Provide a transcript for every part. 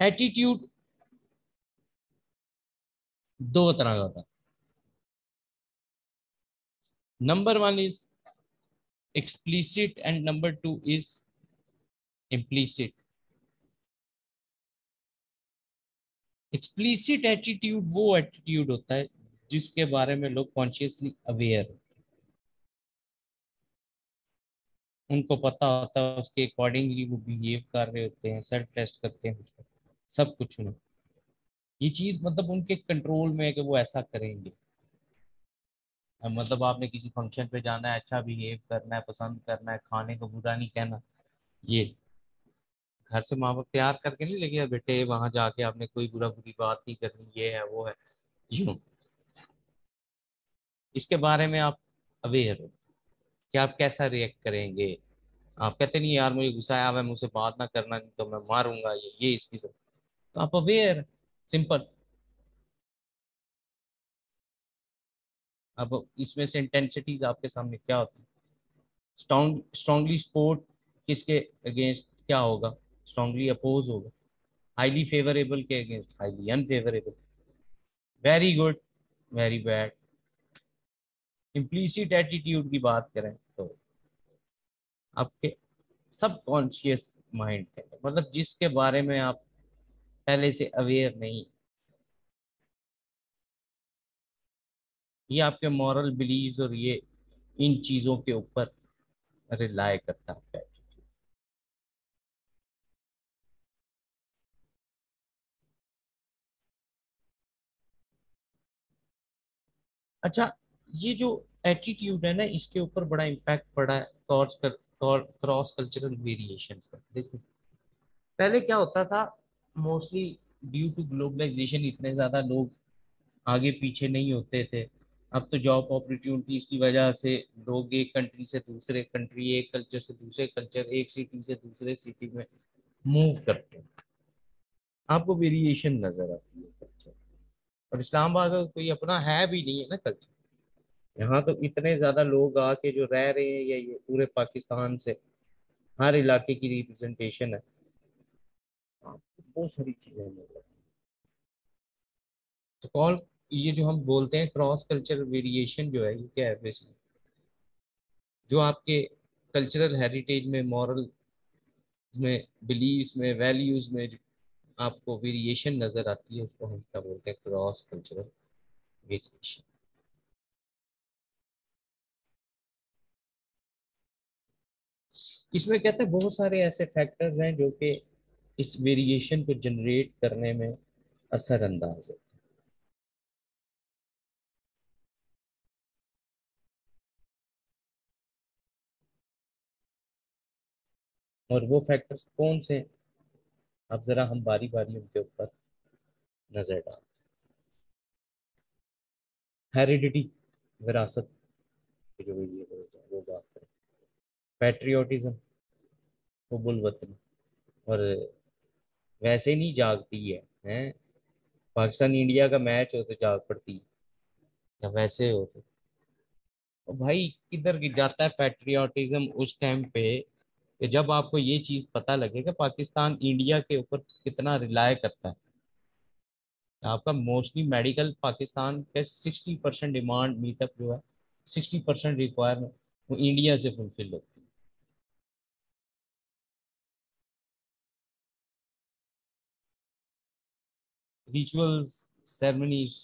Attitude दो तरह का होता है। Number one is explicit and number two is implicit. Explicit attitude वो एटीट्यूड होता है जिसके बारे में लोग कॉन्शियसली अवेयर हो, उनको पता होता है, उसके अकॉर्डिंगली वो बिहेव कर रहे होते हैं, सेल्फ टेस्ट करते हैं उसको, सब कुछ उन्हें ये चीज मतलब उनके कंट्रोल में है कि वो ऐसा करेंगे। अब मतलब आपने किसी फंक्शन पे जाना है, अच्छा बिहेव करना है, पसंद करना है, खाने को बुरा नहीं कहना, ये घर से माँ बाप तैयार करके नहीं लेके बेटे वहां जाके आपने कोई बुरा बुरी बात नहीं करनी, ये है वो है, यूं इसके बारे में आप अवेयर हो कि आप कैसा रिएक्ट करेंगे। आप कहते नहीं यार मुझे गुस्सा आया, मैं मुझसे बात ना करना नहीं तो मैं मारूंगा, ये इसकी सब, तो आप अवेयर, सिंपल। अब इसमें से इंटेंसिटीज आपके सामने क्या होती है। स्ट्रांगली सपोर्ट किसके अगेंस्ट क्या होगा, स्ट्रांगली अपोज होगा, हाईली फेवरेबल के against highly unfavourable, very good, very bad. Implicit attitude की बात करें तो आपके सब कॉन्शियस माइंड है, मतलब जिसके बारे में आप पहले से अवेयर नहीं, ये आपके मॉरल बिलीव्स और ये इन चीजों के ऊपर रिलाय करता है। अच्छा, ये जो एटीट्यूड है ना, इसके ऊपर बड़ा इम्पैक्ट पड़ा है क्रॉस कल्चरल वेरिएशंस का। देखो पहले क्या होता था, मोस्टली ड्यू टू ग्लोबलाइजेशन इतने ज्यादा लोग आगे पीछे नहीं होते थे। अब तो जॉब अपॉर्चुनिटीज की वजह से लोग एक कंट्री से दूसरे कंट्री, एक कल्चर से दूसरे कल्चर, एक सिटी से दूसरे सिटी में मूव करते हैं। आपको वेरिएशन नजर आती है कल्चर। और इस्लामाबाद का कोई अपना है भी नहीं है ना कल्चर। यहाँ तो इतने ज्यादा लोग आके जो रह रहे हैं, ये पूरे पाकिस्तान से हर इलाके की रिप्रेजेंटेशन है। आपको बहुत सारी चीजें मिल, तो कॉल ये जो हम बोलते हैं क्रॉस कल्चरल वेरिएशन जो है, ये क्या है बेसिकली, जो आपके कल्चरल हेरिटेज में, मॉरल में, बिलीव्स में, वैल्यूज में जो आपको वेरिएशन नजर आती है, उसको हम क्या बोलते हैं, क्रॉस कल्चरल वेरिएशन। इसमें कहते हैं बहुत सारे ऐसे फैक्टर्स हैं जो कि इस वेरिएशन को जनरेट करने में असरअंदाज है। और वो फैक्टर्स कौन से हैं? अब जरा हम बारी बारी उनके ऊपर नजर डालें। हेरिडिटी, विरासत की जो वेरिएबल्स है वो बात करें। पैट्रियोटिज्म, हुबुल वतन, और वैसे नहीं जागती है, पाकिस्तान इंडिया का मैच हो तो जाग पड़ती है, या वैसे हो तो भाई किधर जाता है पैट्रियोटिज्म उस टाइम पे कि जब आपको ये चीज पता लगे कि पाकिस्तान इंडिया के ऊपर कितना रिलाय करता है। आपका मोस्टली मेडिकल पाकिस्तान के 60% डिमांड मीटअप जो है, 60% रिक्वायरमेंट वो इंडिया से फुलफिल होती है। रिचुअल्स, सेरेमनीज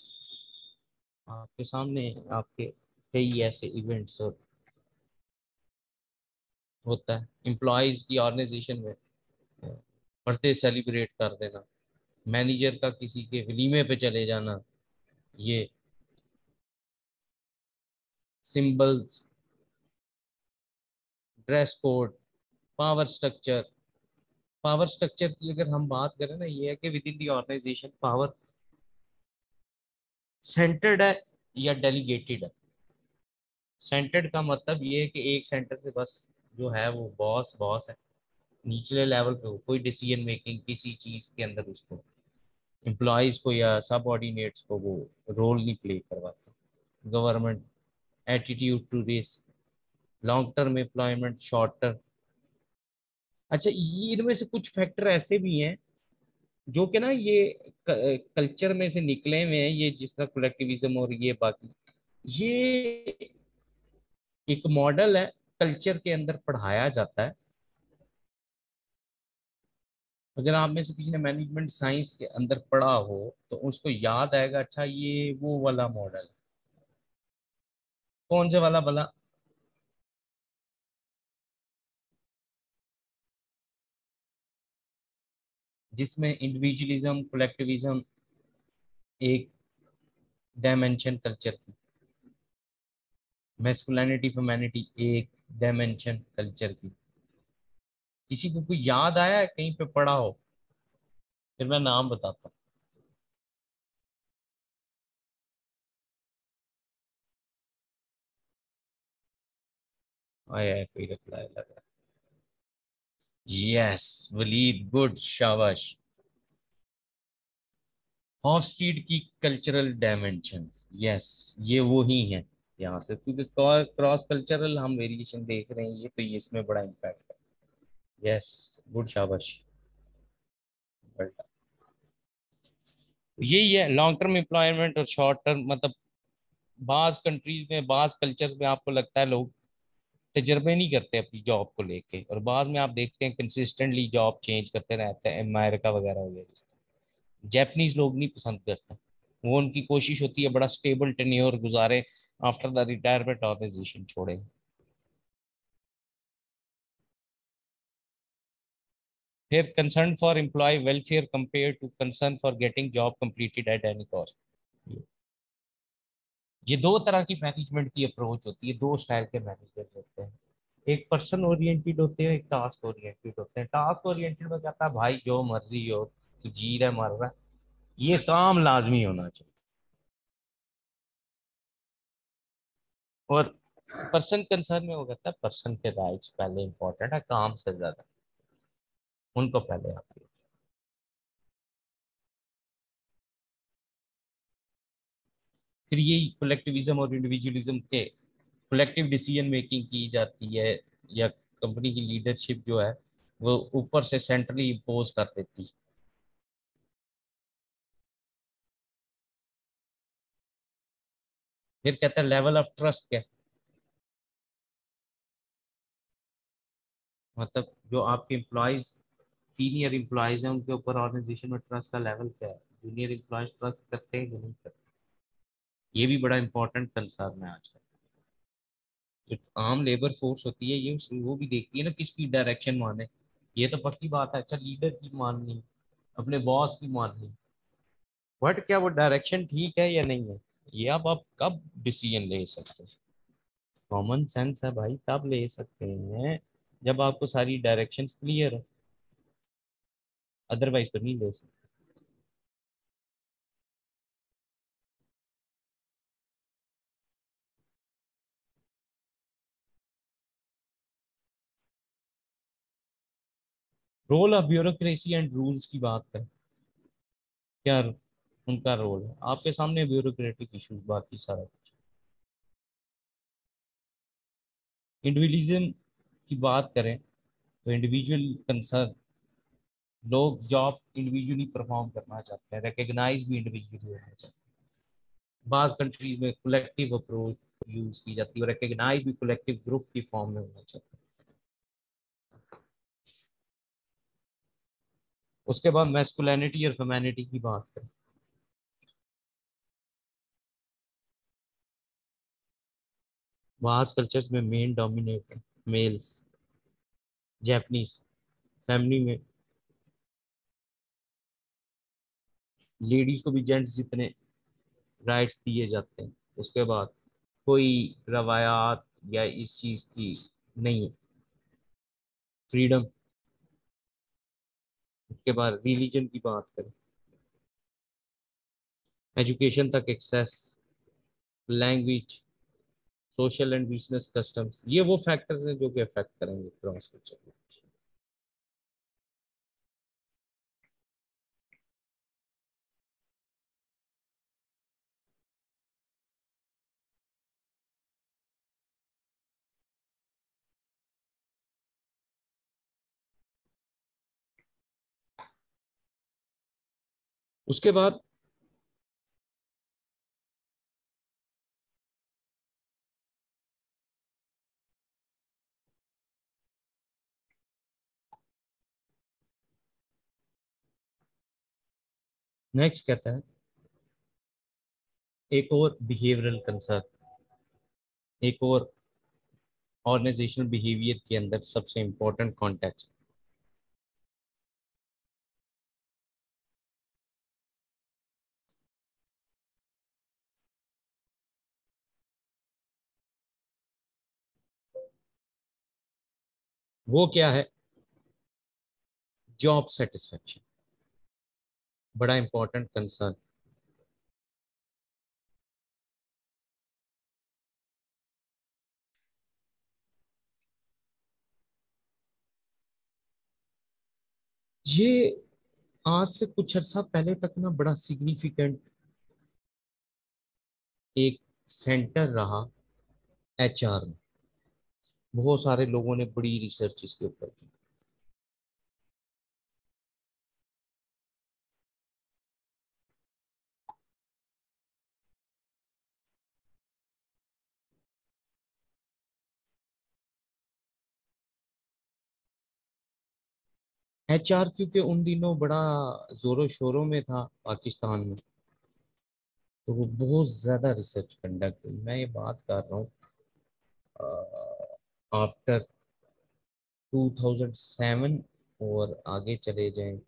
आपके सामने, आपके कई ऐसे इवेंट्स और होता है एम्प्लॉयज की ऑर्गेनाइजेशन में, बर्थडे सेलिब्रेट कर देना, मैनेजर का किसी के वलीमे पे चले जाना, ये symbols, dress code, power structure. Power structure की अगर हम बात करें ना, ये है कि within the organisation power centred है या डेलीगेटेड है। सेंटर्ड का मतलब ये है कि एक सेंटर से बस जो है वो बॉस बॉस है, निचले लेवल पे वो कोई डिसीजन मेकिंग किसी चीज के अंदर उसको एम्प्लॉयज को या सबऑर्डिनेट्स को वो रोल नहीं प्ले करवाता। Government, attitude to risk, long term employment, short term. अच्छा, ये इनमें से कुछ फैक्टर ऐसे भी हैं जो कि ना ये कल्चर में से निकले हुए हैं, ये जिस तरह कलेक्टिविज्म और ये बाकी, ये एक मॉडल है, कल्चर के अंदर पढ़ाया जाता है। अगर आप में से किसी ने मैनेजमेंट साइंस के अंदर पढ़ा हो तो उसको याद आएगा, अच्छा ये वो वाला मॉडल। कौन से वाला भला? जिसमें इंडिविजुअलिज्म कलेक्टिविज्म एक डायमेंशन कल्चर की, मैस्कुलिनिटी फेमिनिटी एक डायमेंशन कल्चर की। किसी को कोई याद आया है कहीं पे पढ़ा हो? फिर मैं नाम बताता हूँ। आया है कोई रिप्लाई लग रहा है। यस, वलीद, गुड, शाबाश। हॉफस्टीड की कल्चरल डायमेंशंस, यस, ये वो ही है। यहाँ से क्योंकि क्रॉस कल्चरल हम वेरिएशन देख रहे हैं, ये तो ये इसमें बड़ा इम्पैक्ट है। यस, गुड, शाबाश। Well done। यही है लॉन्ग टर्म एम्प्लॉयमेंट और शॉर्ट टर्म, मतलब बाज कंट्रीज में, बाज कल्चर्स में आपको लगता है लोग तजर्बे नहीं करते अपनी जॉब को लेके, और बाद में आप देखते हैं कंसिस्टेंटली जॉब चेंज करते रहते हैं, अमेरिका वगैरह वगैरह। जैपनीज लोग नहीं पसंद करते। वो उनकी कोशिश होती है बड़ा स्टेबल टेन्योर गुजारे, आफ्टर द रिटायरमेंट ऑर्गेनाइजेशन छोड़े। फिर concern for employee welfare compare to concern for getting job completed at any cost. ये दो तरह की मैनेजमेंट की अप्रोच होती है, दो स्टाइल के मैनेजर होते हैं। एक पर्सन ओरिएंटेड होते हैं, एक टास्क ओरिएंटेड होते हैं। टास्क ओरिएंटेड में कहता है भाई जो मर्जी हो, तू जी रहा है मर रहा है, ये काम लाजमी होना चाहिए। और पर्सन कंसर्न में वो कहता है पर्सन के राइट्स पहले इंपॉर्टेंट है काम से ज्यादा, उनको पहले आती है। फिर यही कलेक्टिविज्म और इंडिविजुअलिज्म के कलेक्टिव डिसीजन मेकिंग की जाती है, या कंपनी की लीडरशिप जो है वो ऊपर से सेंट्रली इम्पोज कर देती है। फिर कहता है लेवल ऑफ ट्रस्ट क्या है? मतलब जो आपके एम्प्लॉयज, सीनियर एम्प्लॉयज हैं, उनके ऊपर ऑर्गेनाइजेशन में ट्रस्ट का लेवल क्या है? जूनियर एम्प्लॉयज ट्रस्ट करते हैं कि नहीं करते? ये भी बड़ा इंपॉर्टेंट कंसर्न है आजकल। जो आम लेबर फोर्स होती है, ये वो भी देखती है ना किसकी डायरेक्शन माने। ये तो पक्की बात है, अच्छा लीडर की माननी, अपने बॉस की माननी, बट क्या वो डायरेक्शन ठीक है या नहीं है, ये अब आप कब डिसीजन ले सकते हैं? कॉमन सेंस है भाई, तब ले सकते हैं जब आपको सारी डायरेक्शंस क्लियर है, अदरवाइज तो नहीं ले सकते। Role of bureaucracy and rules की बात करें, क्या उनका रोल है? आपके सामने ब्यूरोक्रेटिक इश्यूज, बाकी सारा कुछ। इंडिविजुअलिज्म की बात करें तो इंडिविजुअल कंसर्न, लोग जॉब इंडिविजुअली परफॉर्म करना चाहते हैं, रिकग्नाइज भी इंडिविजुअली होना चाहते हैं। बाज कंट्रीज में कलेक्टिव अप्रोच यूज की जाती है, और रिकग्नाइज भी कलेक्टिव ग्रुप की फॉर्म में होना चाहते हैं। उसके बाद मैस्कुलिनिटी और फेमिनिटी की बात करें, बाज कल्चर्स में मेन डोमिनेट है मेल्स। जैपनीज फैमिली में लेडीज को भी जेंट्स जितने राइट्स दिए जाते हैं। उसके बाद कोई रवायात या इस चीज की नहीं है, फ्रीडम। उसके बाद रिलीजन की बात करें, एजुकेशन तक access, language, social and business customs, ये वो फैक्टर्स हैं जो कि अफेक्ट करेंगे क्रॉस कल्चर। उसके बाद नेक्स्ट कहता है एक और बिहेवियरल कंसर्न, एक और ऑर्गेनाइजेशनल बिहेवियर के अंदर सबसे इंपॉर्टेंट कॉन्टेक्स्ट, वो क्या है? जॉब सेटिस्फेक्शन, बड़ा इंपॉर्टेंट कंसर्न। ये आज से कुछ अर्सा पहले तक ना बड़ा सिग्निफिकेंट एक सेंटर रहा एचआर में। बहुत सारे लोगों ने बड़ी रिसर्च इसके ऊपर की। एचआर क्योंकि उन दिनों बड़ा जोरों शोरों में था पाकिस्तान में, तो वो बहुत ज्यादा रिसर्च कंडक्ट हुई। मैं ये बात कर रहा हूँ आफ्टर 2007, और आगे चले जाएं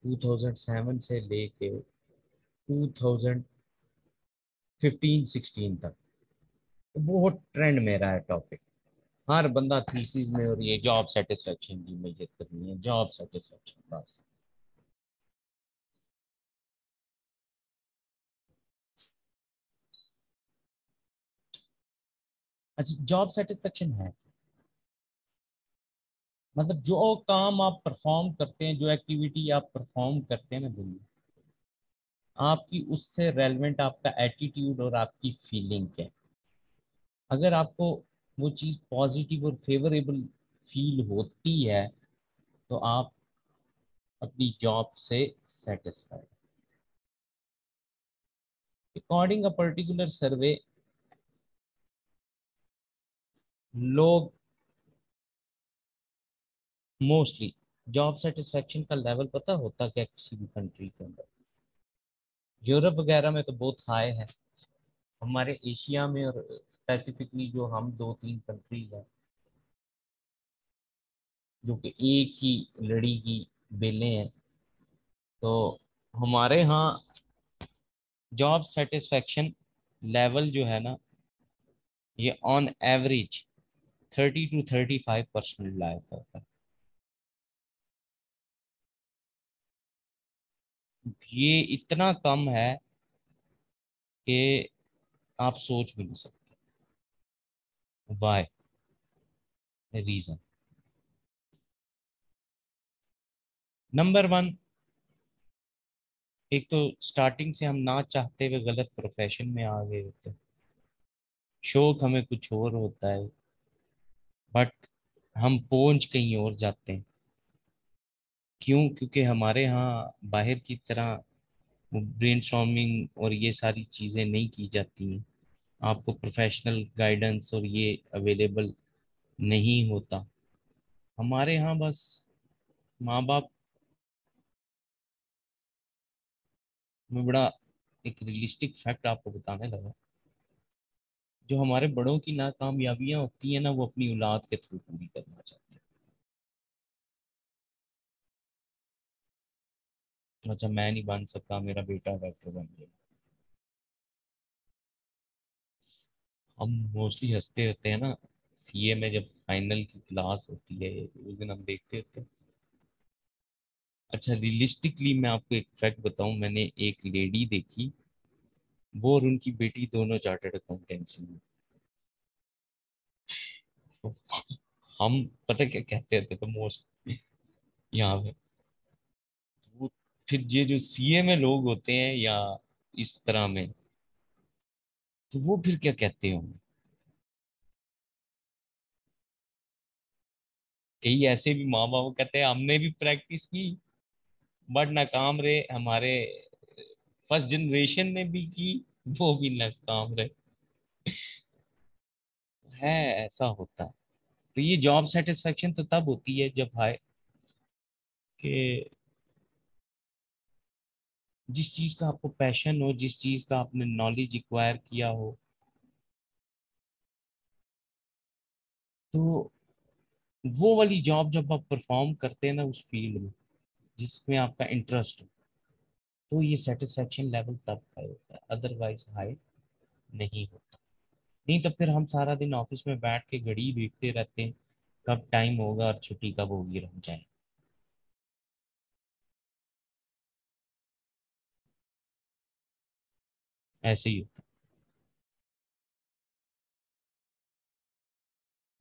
2007 से लेके 2015-16 तक, तो बहुत ट्रेंड में रहा है टॉपिक। हर बंदा थीसिस में, और ये जॉब सेटिस्फेक्शन की मेजर करनी है, जॉब सेटिस्फेक्शन बस। अच्छा, जॉब सेटिस्फेक्शन है मतलब जो काम आप परफॉर्म करते हैं, जो एक्टिविटी आप परफॉर्म करते हैं ना दिन में, आपकी उससे रेलेवेंट आपका एटीट्यूड और आपकी फीलिंग क्या है। अगर आपको वो चीज़ पॉजिटिव और फेवरेबल फील होती है, तो आप अपनी जॉब से सेटिस्फाइड। अकॉर्डिंग अ पर्टिकुलर सर्वे, लोग मोस्टली जॉब सेटिस्फेक्शन का लेवल पता होता क्या किसी भी कंट्री के अंदर? यूरोप वगैरह में तो बहुत हाई है। हमारे एशिया में और स्पेसिफिकली जो हम दो तीन कंट्रीज हैं जो कि एक ही लड़ी की बेलें हैं, तो हमारे यहाँ जॉब सेटिस्फेक्शन लेवल जो है ना, ये ऑन एवरेज 30 to 35% लाया होता है। ये इतना कम है कि आप सोच भी नहीं सकते। वाई? रीजन नंबर वन, एक तो स्टार्टिंग से हम ना चाहते हुए गलत प्रोफेशन में आ गए होते हैं। शौक हमें कुछ और होता है, बट हम पहुंच कहीं और जाते हैं। क्यों? क्योंकि हमारे यहाँ बाहर की तरह ब्रेनस्टॉर्मिंग और ये सारी चीज़ें नहीं की जाती हैं। आपको प्रोफेशनल गाइडेंस और ये अवेलेबल नहीं होता। हमारे यहाँ बस माँ बाप, में बड़ा एक रियलिस्टिक फैक्ट आपको बताने लगा। जो हमारे बड़ों की नाकामयाबियां होती हैं ना, वो अपनी औलाद के थ्रू पूरी करना चाहते हैं। अच्छा, मैं नहीं बन सकता, मेरा बेटा डॉक्टर बन गया। हम मोस्टली हंसते रहते हैं ना, सीए में जब फाइनल की क्लास होती है उस दिन हम देखते होते हैं। अच्छा, रियलिस्टिकली मैं आपको एक फैक्ट बताऊं, मैंने एक लेडी देखी, वो और उनकी बेटी दोनों चार्टर्ड अकाउंटेंसी में। तो हम पता क्या कहते रहते तो मोस्ट यहाँ पे, वो फिर ये जो सीए में लोग होते हैं या इस तरह में, तो वो फिर क्या कहते होंगे? कई ऐसे भी माँ बाप कहते हैं हमने भी प्रैक्टिस की, बट नाकाम रहे हमारे फर्स्ट जनरेशन ने भी की, वो भी नाकाम रहे। है, ऐसा होता है। तो ये जॉब सेटिस्फेक्शन तो तब होती है जब हाय कि जिस चीज का आपको पैशन हो, जिस चीज का आपने नॉलेज एक्वायर किया हो, तो वो वाली जॉब जब आप परफॉर्म करते हैं ना उस फील्ड में जिसमें आपका इंटरेस्ट हो, तो ये सेटिस्फेक्शन लेवल तब हाई होता है, अदरवाइज हाई नहीं होता। नहीं तो फिर हम सारा दिन ऑफिस में बैठ के घड़ी देखते रहते हैं कब टाइम होगा और छुट्टी कब होगी, रह जाए। ऐसे ही होता है,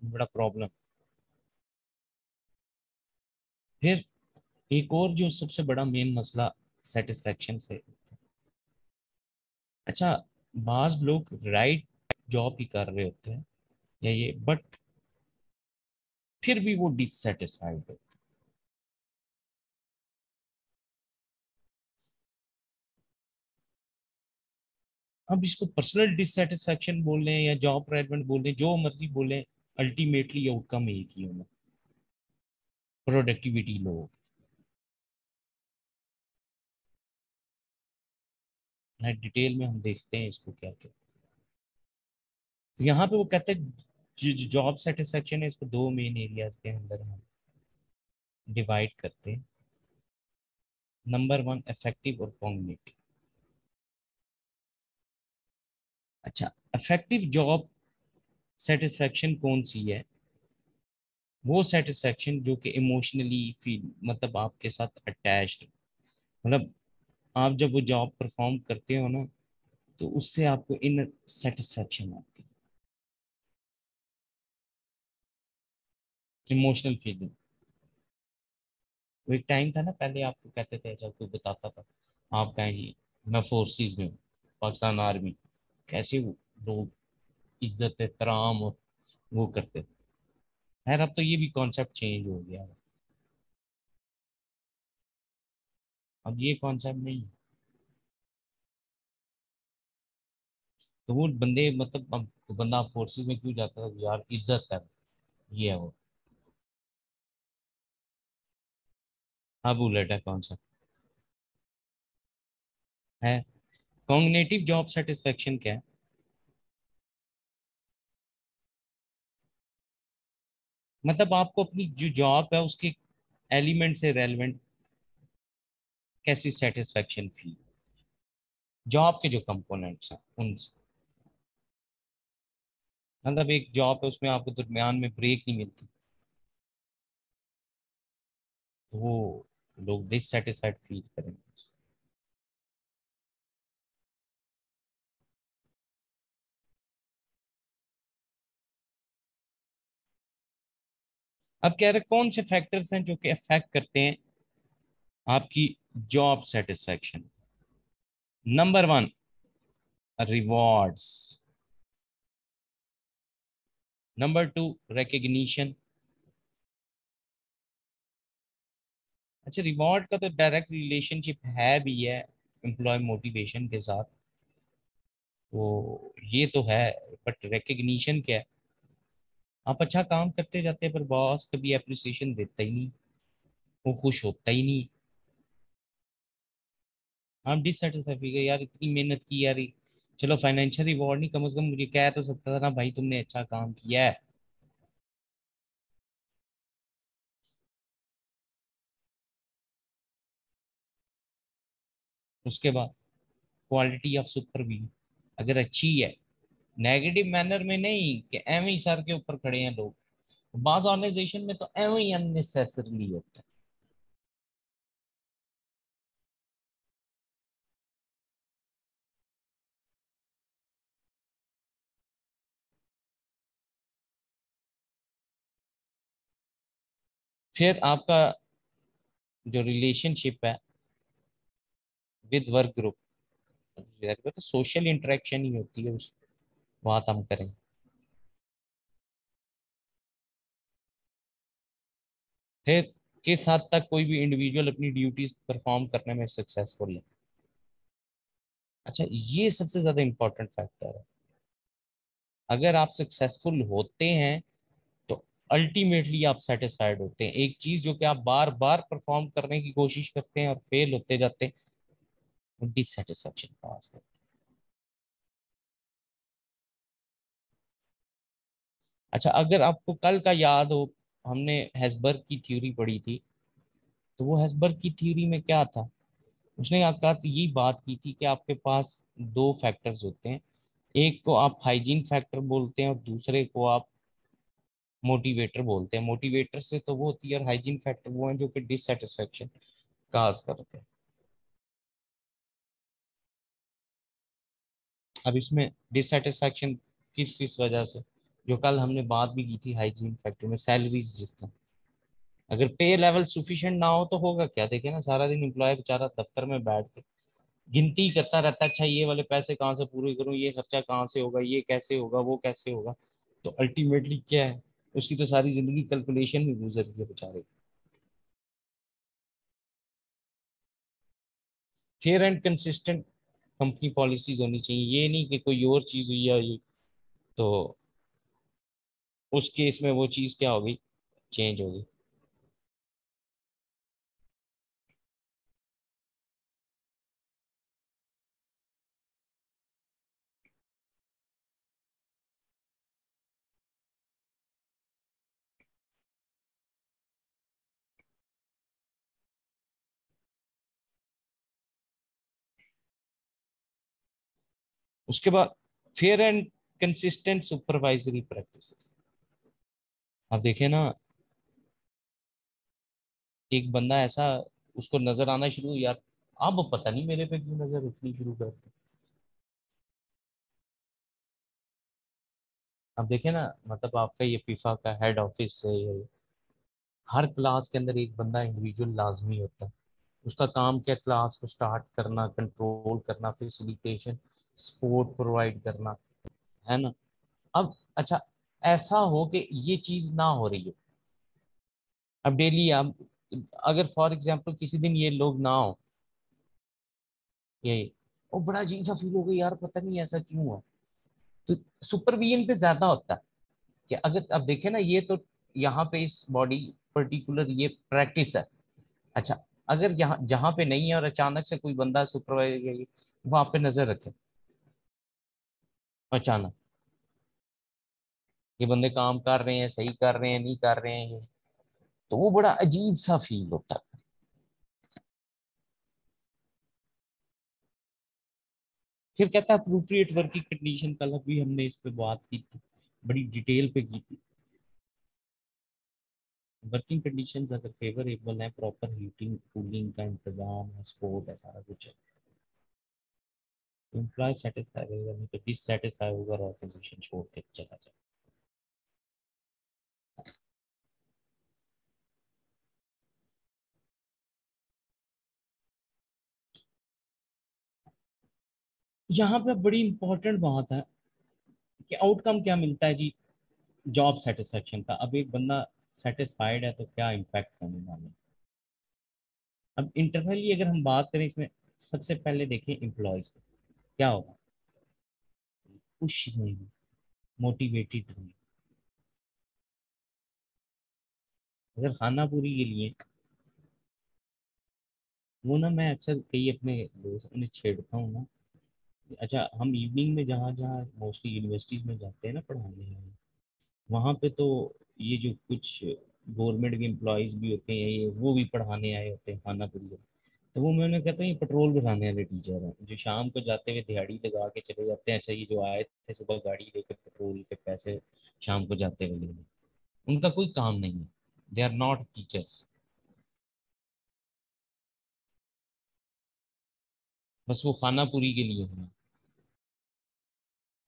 बड़ा प्रॉब्लम। फिर एक और जो सबसे बड़ा मेन मसला सेटिस्फेक्शन से, अच्छा, बाज लोग राइट जॉब ही कर रहे होते हैं या ये, बट फिर भी वो डिससेटिस्फाइड होते हैं। अब इसको पर्सनल डिससेटिस्फेक्शन बोल रहे हैं या जॉब रेलेवेंट बोल रहे हैं, जो मर्जी बोले, अल्टीमेटली आउटकम एक ही होना, प्रोडक्टिविटी लो। डिटेल में हम देखते हैं इसको क्या क्या। तो यहाँ पे वो कहते हैं जो जॉब सेटिस्फेक्शन है इसको दो मेन एरियाज के अंदर हम डिवाइड करते हैं। नंबर वन, इफेक्टिव और कॉग्निटिव। अच्छा, इफेक्टिव जॉब सेटिस्फेक्शन कौन सी है? वो सेटिस्फेक्शन जो कि इमोशनली फील, मतलब आपके साथ अटैच्ड, मतलब आप जब वो जॉब परफॉर्म करते हो ना, तो उससे आपको इन सेटिस्फेक्शन आती है, इमोशनल फीलिंग। वो एक टाइम था ना, पहले आपको कहते थे, जब कोई बताता था आप कहेंगे मैं फोर्सेस में हूँ, पाकिस्तान आर्मी, कैसे वो लोग इज्जत एहतराम और वो करते थे। खैर अब तो ये भी कॉन्सेप्ट चेंज हो गया है, अब ये कॉन्सेप्ट नहीं है। तो वो बंदे, मतलब अब तो बंदा फोर्सेस में क्यों जाता है यार, इज्जत है, ये है वो। अब उलट है कॉन्सेप्ट है। कॉग्निटिव जॉब सेटिस्फेक्शन क्या है? मतलब आपको अपनी जो जॉब है उसके एलिमेंट से रेलेवेंट कैसी सेटिस्फेक्शन फील, जॉब के जो कंपोनेंट्स हैं उनसे। मतलब एक जॉब है उसमें आपको दरमियान में ब्रेक नहीं मिलती, तो वो लोग डिससेटिस्फाइड फील करेंगे। अब कह रहे कौन से फैक्टर्स हैं जो कि अफेक्ट करते हैं आपकी job satisfaction? Number one, rewards. Number two, recognition. अच्छा, रिवॉर्ड का तो डायरेक्ट रिलेशनशिप है भी है एम्प्लॉय मोटिवेशन के साथ, तो ये तो है। बट रिकग्निशन क्या है? आप अच्छा काम करते जाते हैं पर बॉस कभी अप्रिसिएशन देता ही नहीं, वो खुश होता ही नहीं। हम डिससेटिस्फाइड गए यार, इतनी मेहनत की यार, चलो फाइनेंशियल रिवॉर्ड नहीं, कम से कम मुझे कह तो सकता था ना भाई तुमने अच्छा काम किया है। उसके बाद क्वालिटी ऑफ सुपरविजन अगर अच्छी है, नेगेटिव मैनर में नहीं कि एवं ही सर के ऊपर खड़े हैं लोग, बाज ऑर्गेनाइजेशन में तो एवं ही अननेसेसरली होता है। फिर आपका जो रिलेशनशिप है विद वर्क ग्रुप, तो सोशल इंटरेक्शन ही होती है उस बात हम करें। फिर किस हद तक कोई भी इंडिविजुअल अपनी ड्यूटीज परफॉर्म करने में सक्सेसफुल है। अच्छा, ये सबसे ज्यादा इंपॉर्टेंट फैक्टर है। अगर आप सक्सेसफुल होते हैं तो अल्टीमेटली आप सेटिस्फाइड होते हैं। एक चीज जो कि आप बार बार परफॉर्म करने की कोशिश करते हैं और फेल होते जाते हैं, डिससेटिस्फेक्शन पास करते हैं। अच्छा, अगर आपको कल का याद हो, हमने हेसबर्ग की थ्योरी पढ़ी थी। तो वो हेसबर्ग की थ्योरी में क्या था? उसने आपका यही बात की थी कि आपके पास दो फैक्टर्स होते हैं। एक को आप हाइजीन फैक्टर बोलते हैं और दूसरे को आप मोटिवेटर बोलते हैं। मोटिवेटर से तो वो होती है, और हाइजीन फैक्टर वो है जो कि डिससेटिस्फेक्शन काज करते हैं। अब इसमें डिससेटिस्फेक्शन किस किस वजह से, जो कल हमने बात भी की थी हाइजीन फैक्टर में, सैलरीज जिसका, अगर पे लेवल सुफिशिएंट ना हो तो होगा क्या? देखे ना, सारा दिन एम्प्लॉय बेचारा दफ्तर में बैठ के गिनती करता रहता है, अच्छा ये वाले पैसे कहाँ से पूरे करूं, ये खर्चा कहाँ से होगा, ये कैसे होगा, वो कैसे होगा। तो अल्टीमेटली क्या है, उसकी तो सारी जिंदगी कैलकुलेशन में गुजर रही है बेचारे। Fair and consistent company policies होनी चाहिए, ये नहीं कि कोई और चीज हुई है ये, तो उस केस में वो चीज क्या होगी, चेंज होगी। उसके बाद fair and consistent supervisory practices. आप देखें ना, एक बंदा ऐसा, उसको नजर आना शुरू, यार अब पता नहीं मेरे पे क्यों नजर उठनी शुरू कर दी। अब देखें ना, मतलब आपका ये फीफा का हेड ऑफिस है, ये हर क्लास के अंदर एक बंदा इंडिविजुअल लाजमी होता है। उसका काम क्या, क्लास को स्टार्ट करना, कंट्रोल करना, फैसिलिटेशन, सपोर्ट प्रोवाइड करना, है ना। अब अच्छा, ऐसा हो कि ये चीज ना हो रही है। अब डेली आप, अगर फॉर एग्जांपल किसी दिन ये लोग ना हो, ये वो बड़ा अजीब सा फील हो गया, यार पता नहीं ऐसा क्यों हुआ। तो सुपरविजन पे ज्यादा होता है कि अगर आप देखें ना, ये तो यहाँ पे इस बॉडी पर्टिकुलर ये प्रैक्टिस है। अच्छा, अगर यहाँ जहाँ पे नहीं है और अचानक से कोई बंदा सुपरवाइजर वहां पे नजर रखे, अचानक ये बंदे काम कर रहे हैं, सही कर रहे हैं, नहीं कर रहे हैं, तो वो बड़ा अजीब सा फील होता है। फिर कहता है अप्रोप्रिएट वर्किंग कंडीशन, कल भी हमने इस पे बात की थी, बड़ी डिटेल पे की थी। वर्किंग कंडीशंस अगर फेवरेबल है, प्रॉपर हीटिंग कूलिंग का इंतजाम है, सपोर्ट है, सारा कुछ है, एम्प्लॉय सेटिस्फाई रहेगा, नहीं तो डिससेटिस्फाई होगा और ऑर्गेनाइजेशन छोड़ के चला जाए। यहाँ पे बड़ी इंपॉर्टेंट बात है कि आउटकम क्या मिलता है जी, जॉब सेटिस्फेक्शन का। अब एक बंदा सेटिस्फाइड है तो क्या इम्पैक्ट होने वाला है। अब इंटरनली अगर हम बात करें इसमें, सबसे पहले देखें एम्प्लॉयज को, क्या होगा, खुश रहेंगे, मोटिवेटेड रहेंगे। अगर खाना पूरी के लिए, वो ना मैं अक्सर कई अपने दोस्तों ने छेड़ता हूँ ना। अच्छा, हम इवनिंग में जहाँ जहाँ मोस्टली यूनिवर्सिटीज में जाते हैं ना पढ़ाने, वहाँ पे तो ये जो कुछ गवर्नमेंट के एम्प्लॉयज भी होते हैं, ये वो भी पढ़ाने आए होते हैं खाना पूरी। तो वो मैंने कहता हूँ ये पेट्रोल भराने वाले टीचर हैं, जो शाम को जाते हुए दिहाड़ी लगा के चले जाते हैं। अच्छा, ये जो आए थे सुबह गाड़ी लेकर पेट्रोल के पैसे शाम को जाते हुए लेने, उनका कोई काम नहीं है। दे आर नॉट टीचर्स, बस वो खाना पूरी के लिए हैं।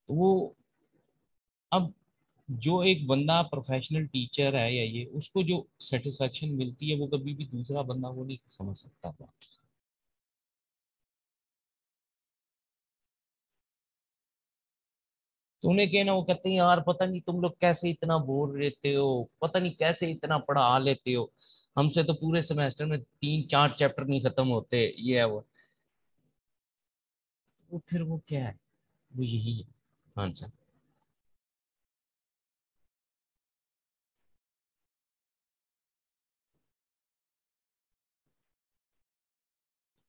तो वो, अब जो एक बंदा प्रोफेशनल टीचर है या ये, उसको जो सेटिस्फेक्शन मिलती है वो कभी भी दूसरा बंदा वो नहीं समझ सकता था। तो उन्हें कहना, वो कहते हैं यार पता नहीं तुम लोग कैसे इतना बोर रहते हो, पता नहीं कैसे इतना पढ़ा लेते हो। हमसे तो पूरे सेमेस्टर में 3-4 चैप्टर नहीं खत्म होते, ये है वो फिर वो क्या है, वो यही है आंसर।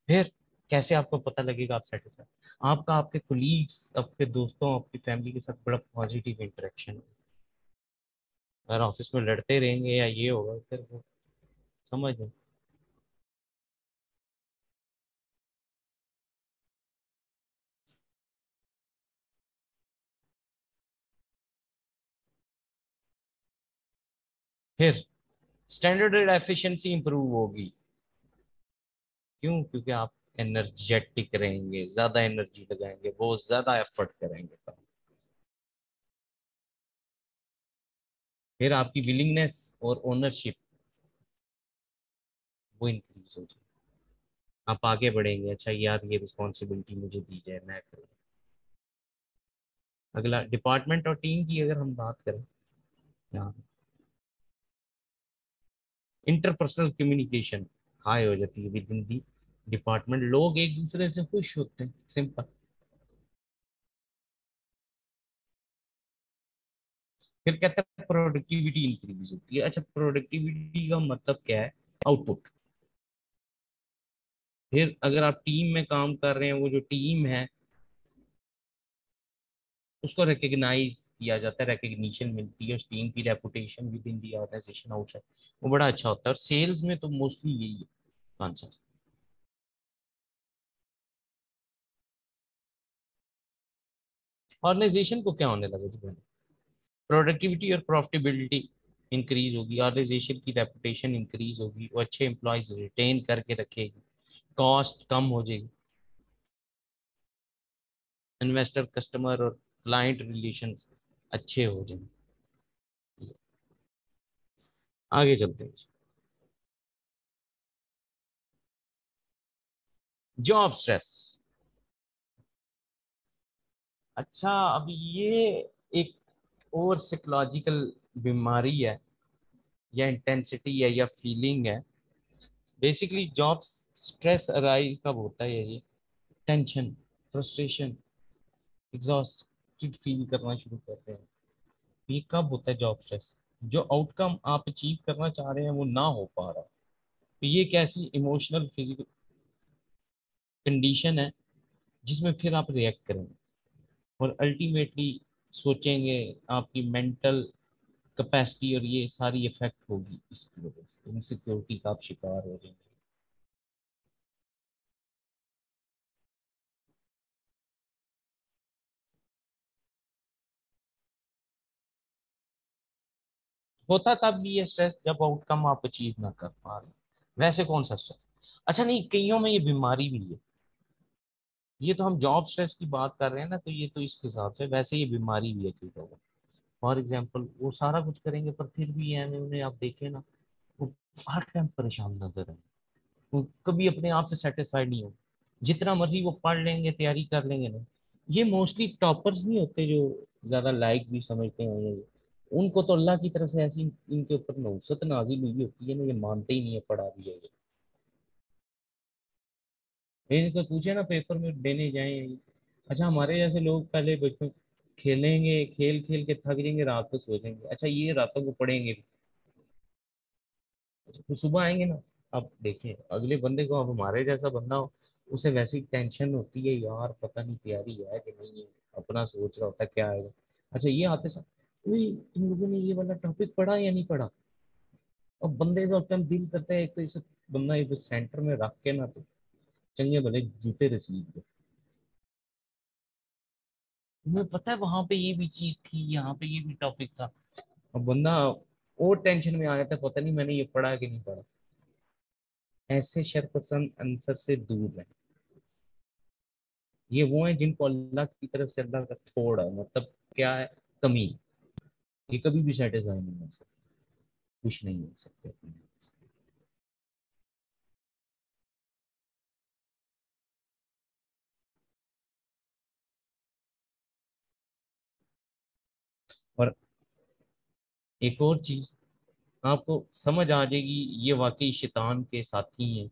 फिर कैसे आपको पता लगेगा आप सेटिस्फाई? आपका आपके कोलीग्स, आपके दोस्तों, आपकी फैमिली के साथ बड़ा पॉजिटिव इंटरेक्शन। अगर ऑफिस में लड़ते रहेंगे या ये होगा, फिर वो समझ लो। फिर स्टैंडर्ड एफिशिएंसी इंप्रूव होगी। क्यों? क्योंकि आप एनर्जेटिक रहेंगे, ज्यादा एनर्जी लगाएंगे, बहुत ज्यादा एफर्ट करेंगे तब। फिर आपकी विलिंगनेस और ओनरशिप वो इंक्रीज हो जाए। आप आगे बढ़ेंगे, अच्छा यार ये रिस्पॉन्सिबिलिटी मुझे दी जाए, मैं करूँ। अगला डिपार्टमेंट और टीम की अगर हम बात करें, यहाँ इंटरपर्सनल कम्युनिकेशन हाई हो जाती है विद इन दी डिपार्टमेंट। लोग एक दूसरे से खुश होते हैं, सिंपल। फिर कहते हैं प्रोडक्टिविटी इंक्रीज होती है। अच्छा, प्रोडक्टिविटी का मतलब क्या है? आउटपुट। फिर अगर आप टीम में काम कर रहे हैं, वो जो टीम है उसको रिकग्नाइज किया जाता है, रिकग्निशन मिलती है, उस टीम की reputation within the organisation outside, वो बड़ा अच्छा होता है। और सेल्स में तो मोस्टली यही है आंसर। ऑर्गेनाइजेशन को क्या होने लगा जी? प्रोडक्टिविटी और प्रॉफिटेबिलिटी इंक्रीज होगी, ऑर्गेनाइजेशन की रेपुटेशन इंक्रीज होगी, वो अच्छे एम्प्लॉयज रिटेन करके रखेगी, कॉस्ट कम हो जाएगी, इन्वेस्टर, कस्टमर और क्लाइंट रिलेशंस अच्छे हो जाएंगे। आगे चलते हैं। Job stress. अच्छा, अब ये एक और साइकोलॉजिकल बीमारी है, या इंटेंसिटी है, या फीलिंग है। बेसिकली जॉब स्ट्रेस अराइज कब होता है? ये टेंशन, फ्रस्ट्रेशन, एग्जॉस्टेड फील करना शुरू करते हैं। ये कब होता है जॉब स्ट्रेस? जो आउटकम आप अचीव करना चाह रहे हैं वो ना हो पा रहा, तो ये एक ऐसी इमोशनल फिजिकल कंडीशन है जिसमें फिर आप रिएक्ट करेंगे और अल्टीमेटली सोचेंगे, आपकी मेंटल कैपेसिटी और ये सारी इफेक्ट होगी, इसकी वजह से इनसिक्योरिटी का आप शिकार हो जाएंगे। होता तब भी ये स्ट्रेस जब आउटकम आप अचीव ना कर पा रहे। वैसे कौन सा स्ट्रेस? अच्छा नहीं, कईयों में ये बीमारी भी है। ये तो हम जॉब स्ट्रेस की बात कर रहे हैं ना, तो ये तो इस हिसाब से, वैसे ये बीमारी भी है कई लोगों। फॉर एग्जाम्पल वो सारा कुछ करेंगे पर फिर भी ये उन्हें आप देखें ना, वो हर टाइम परेशान नजर है। वो कभी अपने आप से सेटिस्फाइड नहीं हो, जितना मर्जी वो पढ़ लेंगे, तैयारी कर लेंगे ना। ये मोस्टली टॉपर्स नहीं होते जो ज्यादा लाइक भी समझते हैं ये, उनको तो अल्लाह की तरफ से ऐसी इनके ऊपर नौसत नाजिल हुई होती है ना, ये मानते ही नहीं है पढ़ा भी है ये। इनको पूछे ना पेपर में देने जाए। अच्छा, हमारे जैसे लोग पहले बचपन खेलेंगे, खेल खेल के थक जाएंगे, रात को सो जाएंगे, अच्छा ये रातों को पढ़ेंगे भी। अच्छा, फिर सुबह आएंगे ना, अब देखिए अगले बंदे को, अब हमारे जैसा बंदा हो, उसे वैसी टेंशन होती है यार, पता नहीं तैयारी है कि नहीं है, अपना सोच रहा होता है क्या आएगा। अच्छा ये आते साथ, "उई, तुम लोगों ने ये वाला टॉपिक पढ़ा या नहीं पढ़ा?" अब बंदे का उस टाइम दिल करता है एक तो इसे बंदा एक सेंटर में रख के ना, तो चंगे भले जूते रसीद दे। तुम्हें पता है वहां पे ये भी चीज थी, यहाँ पे ये भी टॉपिक था। अब बंदा और टेंशन में आ जाता है, पता नहीं मैंने ये पढ़ा कि नहीं पढ़ा। ऐसे शरपसंद आंसर से दूर रहे। ये वो है जिनको अल्लाह की तरफ से अल्लाह का थोड़ा मतलब क्या है, कमी। ये कभी भी सेटिस्फाई नहीं हो सकते, खुश नहीं हो सकते अपने आप से। और एक और चीज, आपको समझ आ जाएगी ये वाकई शैतान के साथी हैं।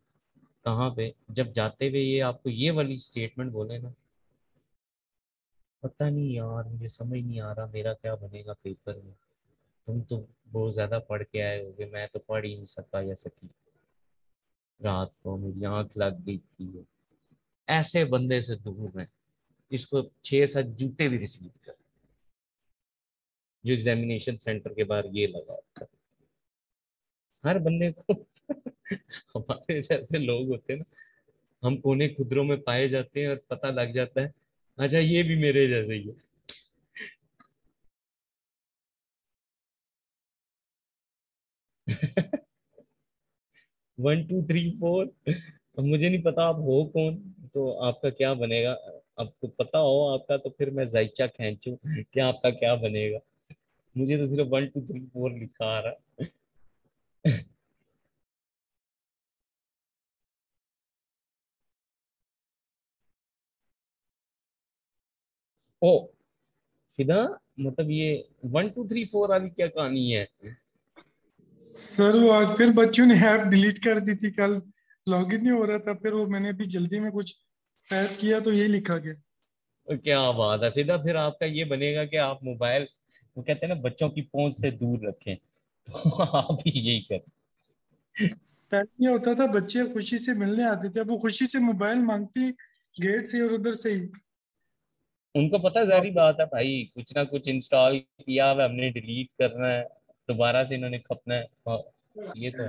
कहाँ पे जब जाते हुए ये आपको ये वाली स्टेटमेंट बोले ना, पता नहीं यार मुझे समझ नहीं आ रहा मेरा क्या बनेगा पेपर में, तुम तो बहुत ज्यादा पढ़ के आए होगे, मैं तो पढ़ ही नहीं सका या सकी, रात को मेरी आंख लग गई थी। ऐसे बंदे से दूर रहे, इसको 6-7 जूते भी रिसीव कर, जो एग्जामिनेशन सेंटर के बाहर ये लगा होता है। हर बंदे को हमारे जैसे लोग होते हैं ना, हम कोने खुदरों में पाए जाते हैं और पता लग जाता है अच्छा ये भी मेरे जैसे ही 1 2 3 4। अब मुझे नहीं पता आप हो कौन, तो आपका क्या बनेगा। आपको पता हो आपका तो फिर मैं जायचा खींचूं कि आपका क्या बनेगा। मुझे तो सिर्फ 1 2 3 4 लिखा आ रहा है। ओ फिदा, मतलब ये 1 2 3 4 वाली क्या कहानी है। सर वो आज फिर बच्चों ने ऐप डिलीट कर दी थी कल। लॉगिन नहीं हो रहा था, फिर वो मैंने भी जल्दी में कुछ टाइप किया तो यही लिखा गया। क्या बात है फिदा, फिर आपका ये बनेगा कि आप मोबाइल, वो कहते हैं ना बच्चों की पहुंच से दूर रखें, तो आप भी यही करें। पहले ये होता था बच्चे खुशी से मिलने आते थे, अब वो खुशी से मोबाइल मांगती गेट से और उधर से ही उनको पता जारी वापस। बात है भाई, कुछ ना कुछ इंस्टॉल किया हुआ है, हमने डिलीट करना है, दोबारा से इन्होंने खपना है। हाँ, ये तो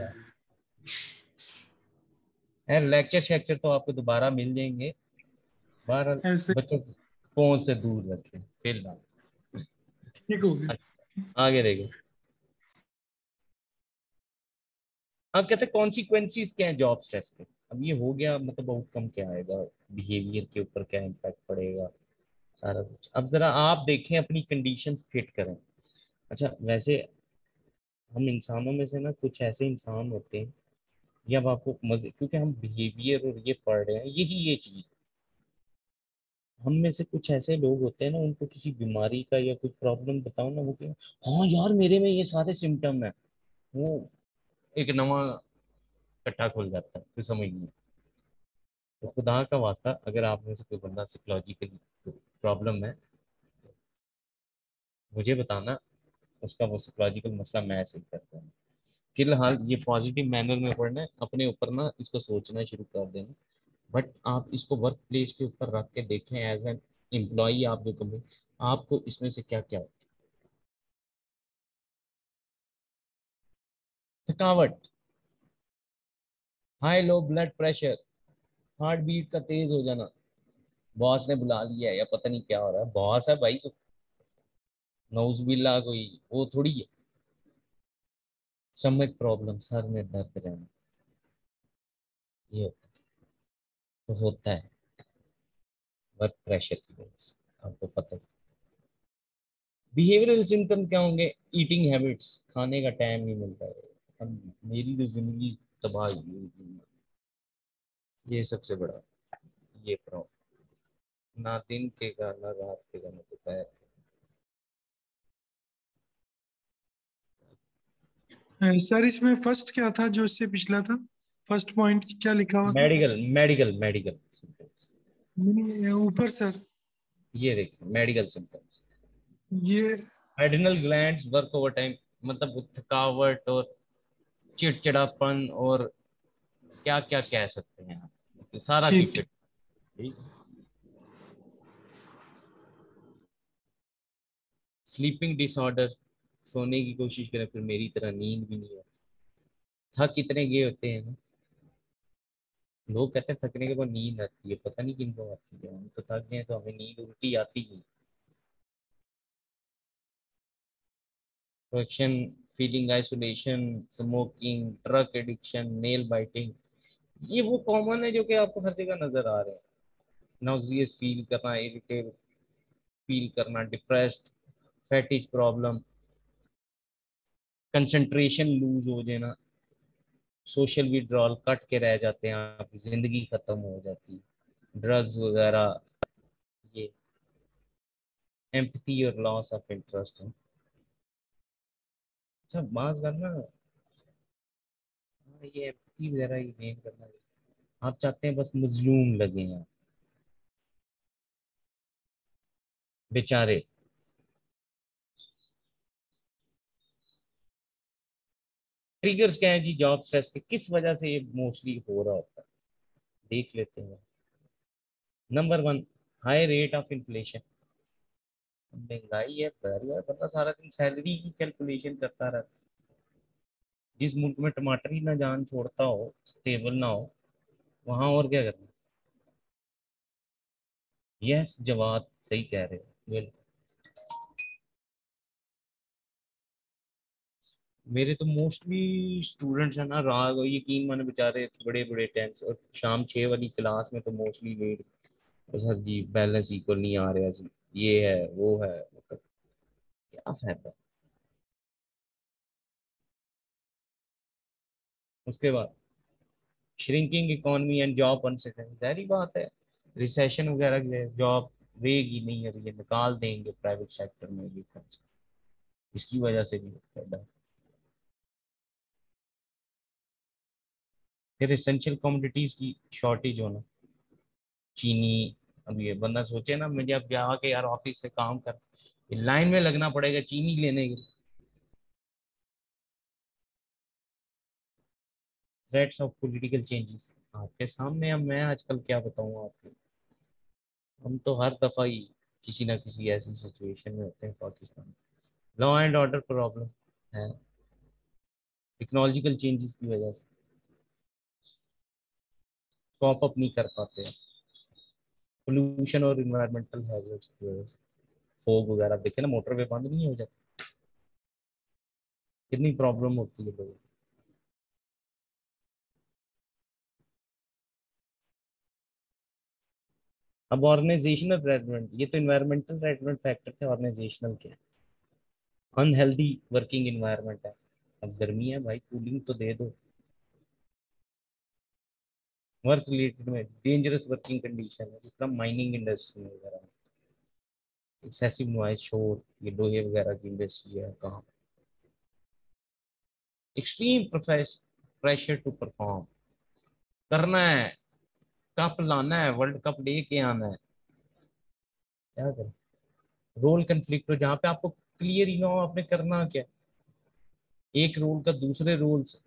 है लेक्चर शेक्चर तो आपको दोबारा मिल जाएंगे। बहरहाल ऐसे बच्चों को फोन से दूर रखें फिलहाल। ठीक हो गया। अच्छा, आगे देखो। अब कहते हैं कॉन्सिक्वेंसीज क्या है जॉब स्ट्रेस के। अब ये हो गया, मतलब आउटकम क्या आएगा, बिहेवियर के ऊपर क्या इम्पैक्ट पड़ेगा, सारा कुछ। अब जरा आप देखें अपनी कंडीशंस फिट करें। अच्छा वैसे हम इंसानों में से ना कुछ ऐसे इंसान होते हैं, ये अब आपको मजे, क्योंकि हम बिहेवियर और ये पढ़ रहे हैं, यही ये चीज। हम में से कुछ ऐसे लोग होते हैं ना, उनको किसी बीमारी का या कुछ प्रॉब्लम बताओ ना, वो कहें हाँ यार मेरे में ये सारे सिम्टम है, वो एक नवा कट्टा खुल जाता है, तो समझ नहीं। तो खुदा का वास्ता अगर आप में से कोई बंदा साइकोलॉजिकल प्रॉब्लम है, मुझे बताना, उसका वो साइकोलॉजिकल मसला मैं सही करता हूँ। फिलहाल ये पॉजिटिव मैनर में पढ़ना है, अपने ऊपर ना इसको सोचना शुरू कर देना। बट आप इसको वर्क प्लेस के ऊपर रख के देखें, एज एन एम्प्लॉई आप जो करें, आपको इसमें से क्या क्या होता है। थकावट, high low blood pressure, heart beat का तेज हो जाना, बॉस ने बुला लिया है या पता नहीं क्या हो रहा है, बॉस है भाई तो नौजुबिल्ला कोई वो थोड़ी है। स्टमक प्रॉब्लम, सर में दर्द रहना, ये तो होता है वर्क प्रेशर की वजह से, आपको पता है। बिहेवियरल सिम्टम क्या होंगे, ईटिंग हैबिट्स, खाने का टाइम नहीं मिलता है। अब मेरी तो जिंदगी तबाह ही हुई है। ये सबसे बड़ा ये प्रॉब्लम, ना दिन के का ना रात के का ना दोपहर। सर इसमें फर्स्ट क्या था जो इससे पिछला था? फर्स्ट पॉइंट क्या लिखा हुआ था? मेडिकल मेडिकल मेडिकल सिम्टम्स, ऊपर सर। ये देखिए मेडिकल सिम्टम्स। ये adrenal glands work over time, मतलब वो थकावट और चिड़चिड़ापन और क्या क्या कह सकते हैं आप, तो सारा की ठीक। फिट। ठीक। स्लीपिंग डिसऑर्डर, सोने की कोशिश करें फिर मेरी तरह नींद भी नहीं है। थक इतने गए होते हैं ना, लोग कहते हैं थकने के बाद नींद आती है, पता नहीं किनको आती है, हम तो थक गए तो हमें नींद उल्टी आती ही। Fraction, feeling isolation, smoking, drug addiction, nail biting, ये वो कॉमन है जो कि आपको हर जगह नजर आ रहे हैं। नॉक्सियस फील करना, इरिटेट फील करना, डिप्रेस्ड, फैटिज प्रॉब्लम, कंसंट्रेशन लूज हो जाना, सोशल विड्रॉल, कट के रह जाते हैं, आपकी जिंदगी खत्म हो जाती है, ड्रग्स वगैरह, ये एम्पैथी और लॉस ऑफ इंटरेस्ट है। अच्छा बात करना, ये एम्पैथी वगैरह ये गेन करना है। आप चाहते हैं बस मजलूम लगे हैं बेचारे। ट्रिगर्स क्या है जी जॉब स्ट्रेस के, किस वजह से ये मोस्टली हो रहा होता है, देख लेते हैं। Number one, high rate of inflation. महंगाई है, बढ़ रहा है, बंदा सारा दिन सैलरी की कैलकुलेशन करता रहता है। जिस मुल्क में टमाटर ही ना जान छोड़ता हो, स्टेबल ना हो, वहां और क्या करना। यस जवाब सही कह रहे हो बिल्कुल। मेरे तो मोस्टली स्टूडेंट्स हैं ना, रात को यकीन माने बेचारे बड़े बड़े टेंस, और शाम 6 वाली क्लास में तो मोस्टली लेट, सर जी बैलेंस इक्वल नहीं आ रहा जी, ये है वो है, मतलब क्या फायदा। उसके बाद shrinking economy and job uncertainty, जाहिर बात है रिसेशन वगैरह की जॉब रहेगी नहीं, अब ये निकाल देंगे प्राइवेट सेक्टर में ये खर्च, इसकी वजह से भी फायदा है। फिर एसेंशियल कमोडिटीज की शॉर्टेज होना, चीनी। अब ये बंदा सोचे ना, मुझे अब जाके यार ऑफिस से काम कर, लाइन में लगना पड़ेगा चीनी लेने के लिए। थ्रेट्स ऑफ पॉलिटिकल चेंजेस आपके सामने, अब मैं आजकल क्या बताऊं आपको, हम तो हर दफा ही किसी ना किसी ऐसी सिचुएशन में होते हैं पाकिस्तान में। लॉ एंड ऑर्डर प्रॉब्लम है, टेक्नोलॉजिकल चेंजेस की वजह से कॉप अप नहीं कर पाते हैं, पोल्यूशन और इन्वायरमेंटल हैजर्ड्स की वजह से, फोग वगैरह देखे ना, मोटरवे बंद नहीं हो जाती, कितनी प्रॉब्लम होती है लोगों को। अब ऑर्गेनाइजेशनल रेडमेंट, ये तो इन्वायरमेंटल रेडमेंट फैक्टर थे, ऑर्गेनाइजेशनल क्या है, अनहेल्दी वर्किंग इन्वायरमेंट है। अब गर्मी है भाई, कूलिंग तो दे दो। वर्क रिलेटेड में डेंजरस वर्किंग कंडीशन है, जिस तरह माइनिंग इंडस्ट्री वगैरह, एक्सेसिव नॉइज शोर, ये लोहे वगैरह की इंडस्ट्री है कहाँ, एक्सट्रीम प्रेशर टू परफॉर्म, करना है, कप लाना है, वर्ल्ड कप लेके आना है, क्या करें। रोल कंफ्लिक्ट हो, जहाँ पे आपको क्लियर ही ना हो आपने करना क्या, एक रोल का दूसरे रोल से,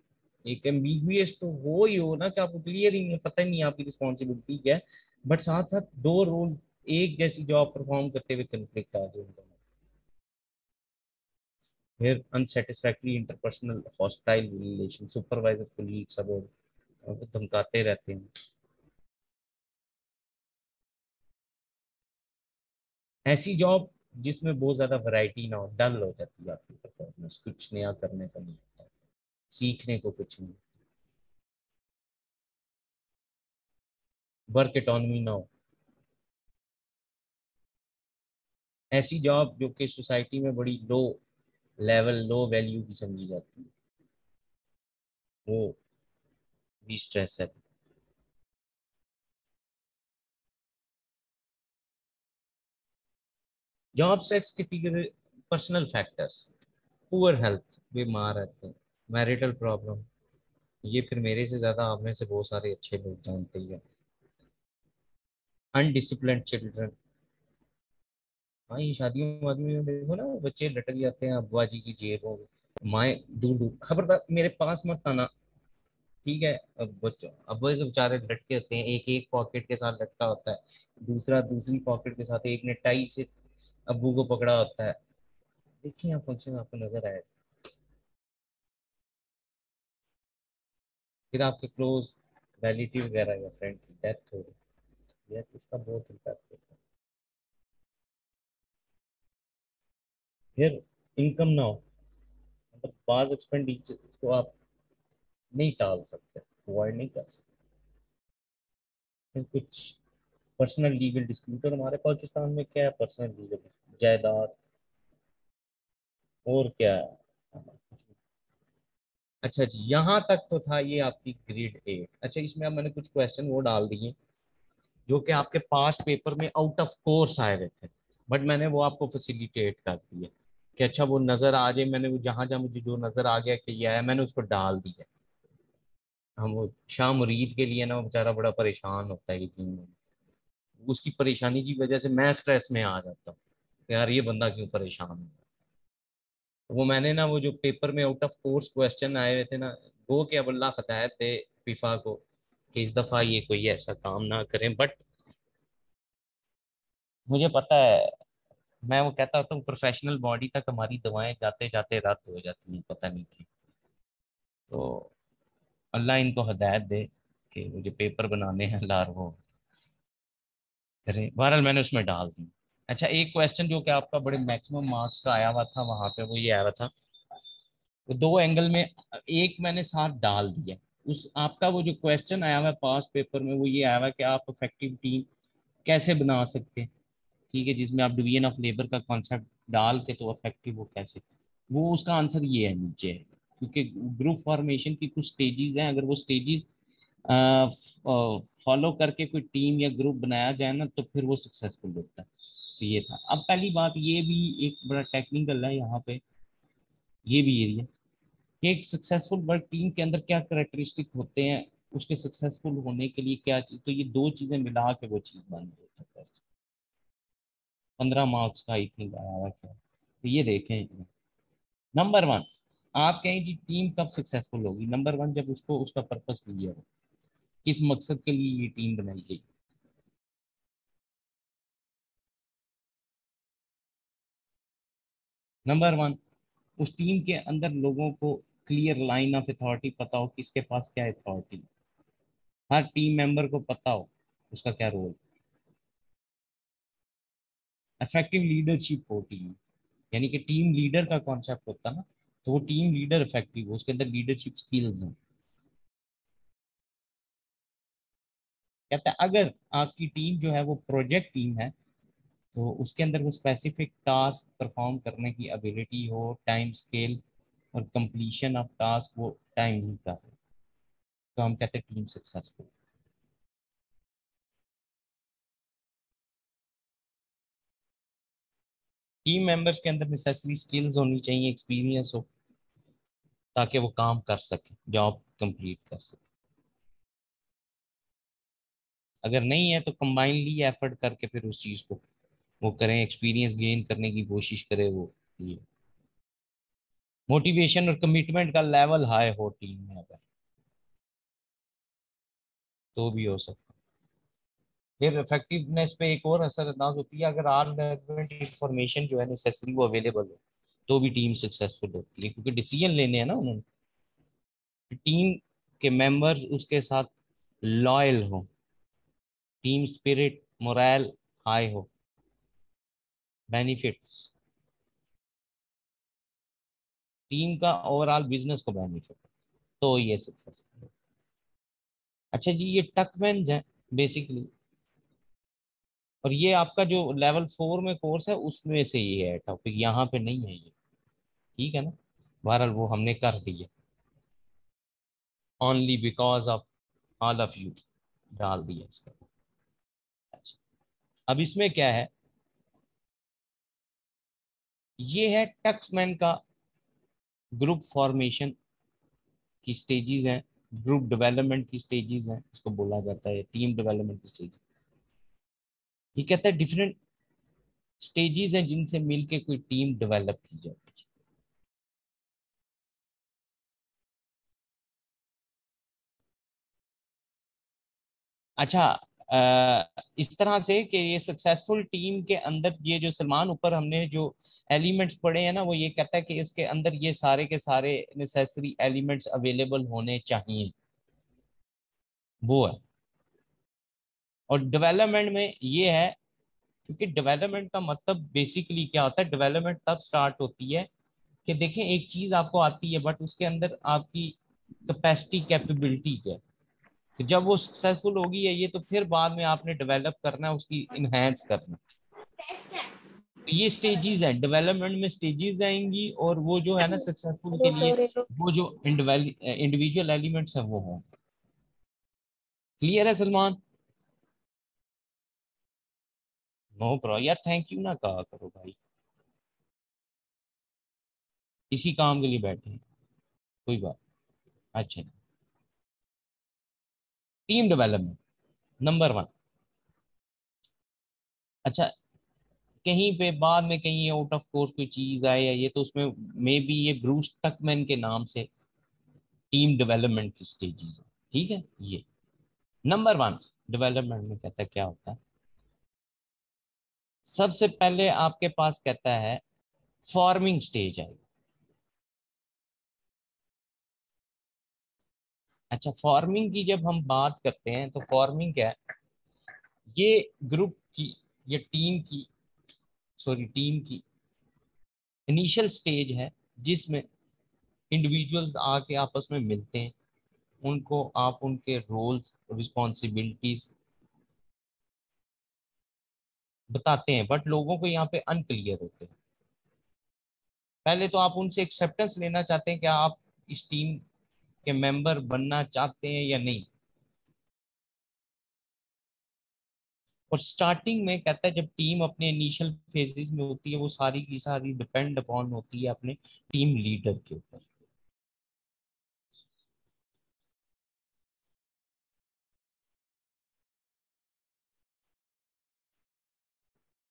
एक एम्बिगुअस तो वो ही हो ना कि आपको क्लियर ही नहीं, पता ही नहीं आपकी रिस्पॉन्सिबिलिटी क्या है, बट साथ साथ दो रोल एक जैसी जॉब परफॉर्म करते हुए कंफ्लिक्ट आ जाए उनका। फिर unsatisfactory interpersonal hostile relation, supervisor colleague सब धमकाते रहते हैं। ऐसी जॉब जिसमें बहुत ज्यादा वैरायटी ना हो, डल हो जाती है आपकी परफॉर्मेंस, कुछ नया करने का नहीं होता, सीखने को कुछ नहीं, वर्क एटोनमी ना हो, ऐसी जॉब जो कि सोसाइटी में बड़ी लो लेवल लो वैल्यू की समझी जाती है, वो भी स्ट्रेस है। जॉब स्ट्रेस के figure, personal factors, poor health, बीमार रहते हैं, मैरिटल प्रॉब्लम, ये फिर मेरे से ज्यादा आप में से बहुत सारे अच्छे लोग जानते ही हैं, अनडिसिप्लिन्ड चिल्ड्रन। हाँ ये शादियों वादियों में देखो ना, बच्चे लटक जाते हैं अब्बा जी की जेबों में, माए दूर दूर, खबरदार मेरे पास मत आना। ठीक है, अब बच्चों अब वो तो बेचारे लटके होते हैं, एक एक पॉकेट के साथ लटका होता है, दूसरा दूसरी पॉकेट के साथ, एक ने टाई से अब्बू को पकड़ा होता है। देखिए यहाँ फंक्शन आपको नजर आए, फिर आपके क्लोज रिलेटिव वगैरह या फ्रेंड की डेथ हो रही, यस इसका बहुत इम्पैक्ट होता है। फिर इनकम ना हो, मतलब बाज एक्सपेंडिचर को आप नहीं टाल सकते, अवॉइड नहीं कर सकते। फिर कुछ पर्सनल लीगल डिस्प्यूट, और हमारे पाकिस्तान में क्या है पर्सनल लीगल, जायदाद और क्या है। अच्छा जी, यहाँ तक तो था ये आपकी ग्रेड 8। अच्छा इसमें अब मैंने कुछ क्वेश्चन वो डाल दिए जो कि आपके पास्ट पेपर में आउट ऑफ कोर्स आए हुए थे, बट मैंने वो आपको फैसिलिटेट कर दिया कि अच्छा वो नजर आ जाए, मैंने वो जहां जहां मुझे जो नजर आ गया कि ये आया मैंने उसको डाल दिया। हम वो शाह मुरीद के लिए ना, वो बेचारा बड़ा परेशान होता है यकीन में। उसकी परेशानी की वजह से मैं स्ट्रेस में आ जाता हूँ, यार ये बंदा क्यों परेशान है। वो मैंने ना, वो जो पेपर में आउट ऑफ कोर्स क्वेश्चन आए हुए थे ना, वो कि अब अल्लाह हदायत दे फीफा को कि इस दफा ये कोई ऐसा काम ना करें, बट मुझे पता है, मैं वो कहता होता हूँ प्रोफेशनल बॉडी तक हमारी दवाएं जाते जाते रद्द हो जाती हैं, पता नहीं क्यों। तो अल्लाह इनको हदायत दे कि मुझे पेपर बनाने हैं, अल्लाह वो करें। बहरहाल मैंने उसमें डाल दी। अच्छा, एक क्वेश्चन जो कि आपका बड़े मैक्सिमम मार्क्स का आया हुआ था वहां पे, वो ये आया हुआ था, वो दो एंगल में, एक मैंने साथ डाल दिया। उस आपका वो जो क्वेश्चन आया हुआ है पास पेपर में, वो ये आया हुआ है कि आप इफेक्टिव टीम कैसे बना सकते हैं। ठीक है, जिसमें आप डिवीजन ऑफ लेबर का कॉन्सेप्ट डाल के तो इफेक्टिव वो कैसे, वो उसका आंसर ये है नीचे है। क्योंकि ग्रुप फॉर्मेशन की कुछ स्टेजेस हैं, अगर वो स्टेजेस फॉलो करके कोई टीम या ग्रुप बनाया जाए ना, तो फिर वो सक्सेसफुल होता है। तो ये था। अब पहली बात, ये भी एक बड़ा टेक्निकल है यहाँ पे, ये भी एरिया कि एक सक्सेसफुल वर्क टीम के अंदर क्या करेक्टरिस्टिक होते हैं, उसके सक्सेसफुल होने के लिए क्या चीज, तो ये दो चीजें मिला के वो चीज बन रही है। 15 मार्क्स का आई थिंक आया हुआ क्या, तो ये देखें। नंबर वन, आप कहें जी टीम कब सक्सेसफुल होगी, नंबर वन जब उसको उसका पर्पस क्लियर हो, किस मकसद के लिए ये टीम बनाई गई। नंबर वन, उस टीम के अंदर लोगों को क्लियर लाइन ऑफ अथॉरिटी पता हो, किसके पास क्या अथॉरिटी, हर टीम मेंबर को पता हो उसका क्या रोल। इफेक्टिव लीडरशिप हो टीम, यानी कि टीम लीडर का कॉन्सेप्ट होता है ना, तो वो टीम लीडर इफेक्टिव हो, उसके अंदर लीडरशिप स्किल्स हैं। कहता है अगर आपकी टीम जो है वो प्रोजेक्ट टीम है, तो उसके अंदर वो स्पेसिफिक टास्क परफॉर्म करने की एबिलिटी हो, टाइम स्केल और कंप्लीशन ऑफ टास्क वो टाइम नहीं कर रहे, तो हम कहते हैं टीम सक्सेसफुल। टीम मेंबर्स के अंदर नेसेसरी स्किल्स होनी चाहिए, एक्सपीरियंस हो, ताकि वो काम कर सके, जॉब कंप्लीट कर सके। अगर नहीं है तो कंबाइनली एफर्ट करके फिर उस चीज़ को वो करें, एक्सपीरियंस गेन करने की कोशिश करे वो। ये मोटिवेशन और कमिटमेंट का लेवल हाई हो टीम में अगर, तो भी हो सकता है। फिर इफेक्टिवनेस पे एक और असर अंदाज होती है, अगर ऑल रेलेवेंट इंफॉर्मेशन जो है नेसेसरी वो अवेलेबल हो, तो भी टीम सक्सेसफुल होती है, क्योंकि डिसीजन लेने हैं ना उन्होंने। टीम के मेंबर्स उसके साथ लॉयल हो, टीम स्पिरिट मोरल हाई हो, बेनिफिट्स, टीम का ओवरऑल बिजनेस को बेनिफिट, तो ये सक्सेसफुल। अच्छा जी, ये टकमेंस है बेसिकली, और ये आपका जो लेवल 4 में कोर्स है उसमें से ये है टॉपिक, यहाँ पे नहीं है ये। ठीक है ना, बहरहाल वो हमने कर दिया, only because of all of you डाल दिया इसका। अच्छा, अब इसमें क्या है, ये है टक्समैन का ग्रुप फॉर्मेशन की स्टेजेस हैं, ग्रुप डेवलपमेंट की स्टेजेस हैं, इसको बोला जाता है टीम डेवलपमेंट की स्टेज। ये कहता है डिफरेंट स्टेजेस हैं जिनसे मिलके कोई टीम डेवलप की जाती है। अच्छा, इस तरह से कि ये सक्सेसफुल टीम के अंदर ये जो सलमान ऊपर हमने जो एलिमेंट्स पढ़े हैं ना, वो ये कहता है कि इसके अंदर ये सारे के सारे नेसेसरी एलिमेंट्स अवेलेबल होने चाहिए, वो है। और डेवलपमेंट में ये है, क्योंकि डेवलपमेंट का मतलब बेसिकली क्या होता है, डेवलपमेंट तब स्टार्ट होती है कि देखें एक चीज आपको आती है बट उसके अंदर आपकी कैपेसिटी कैपेबिलिटी क्या है। तो जब वो सक्सेसफुल होगी है ये, तो फिर बाद में आपने डेवलप करना है, उसकी इनहेंस करना है। तो ये स्टेजेस हैं, डेवलपमेंट में स्टेजेस आएंगी, और वो जो है ना सक्सेसफुल के लिए, वो जो इंडिविजुअल एलिमेंट्स हैं वो हों। क्लियर है सलमान? नो ब्रो यार, थैंक यू ना कहा करो भाई, इसी काम के लिए बैठे हैं, कोई बात। अच्छा। Team development number one. अच्छा, कहीं पे बाद में कहीं आउट ऑफ कोर्स कोई चीज आए या ये, तो उसमें मे बी ये ब्रूस टकमैन के नाम से टीम डेवलपमेंट की स्टेजेस है। ठीक है, ये नंबर वन डेवलपमेंट में कहता है क्या होता है। सबसे पहले आपके पास कहता है फॉर्मिंग स्टेज है। अच्छा, फॉर्मिंग की जब हम बात करते हैं तो फॉर्मिंग क्या है, ये ग्रुप की, ये टीम की इनिशियल स्टेज है, जिसमें इंडिविजुअल्स आके आपस में मिलते हैं, उनको आप उनके रोल्स रिस्पॉन्सिबिलिटीज बताते हैं, बट लोगों को यहाँ पे अनक्लियर होते हैं। पहले तो आप उनसे एक्सेप्टेंस लेना चाहते हैं कि आप इस टीम के मेंबर बनना चाहते हैं या नहीं। और स्टार्टिंग में कहता है जब टीम अपने इनिशियल फेजेस में होती है, वो सारी की सारी डिपेंड अपॉन होती है अपने टीम लीडर के ऊपर।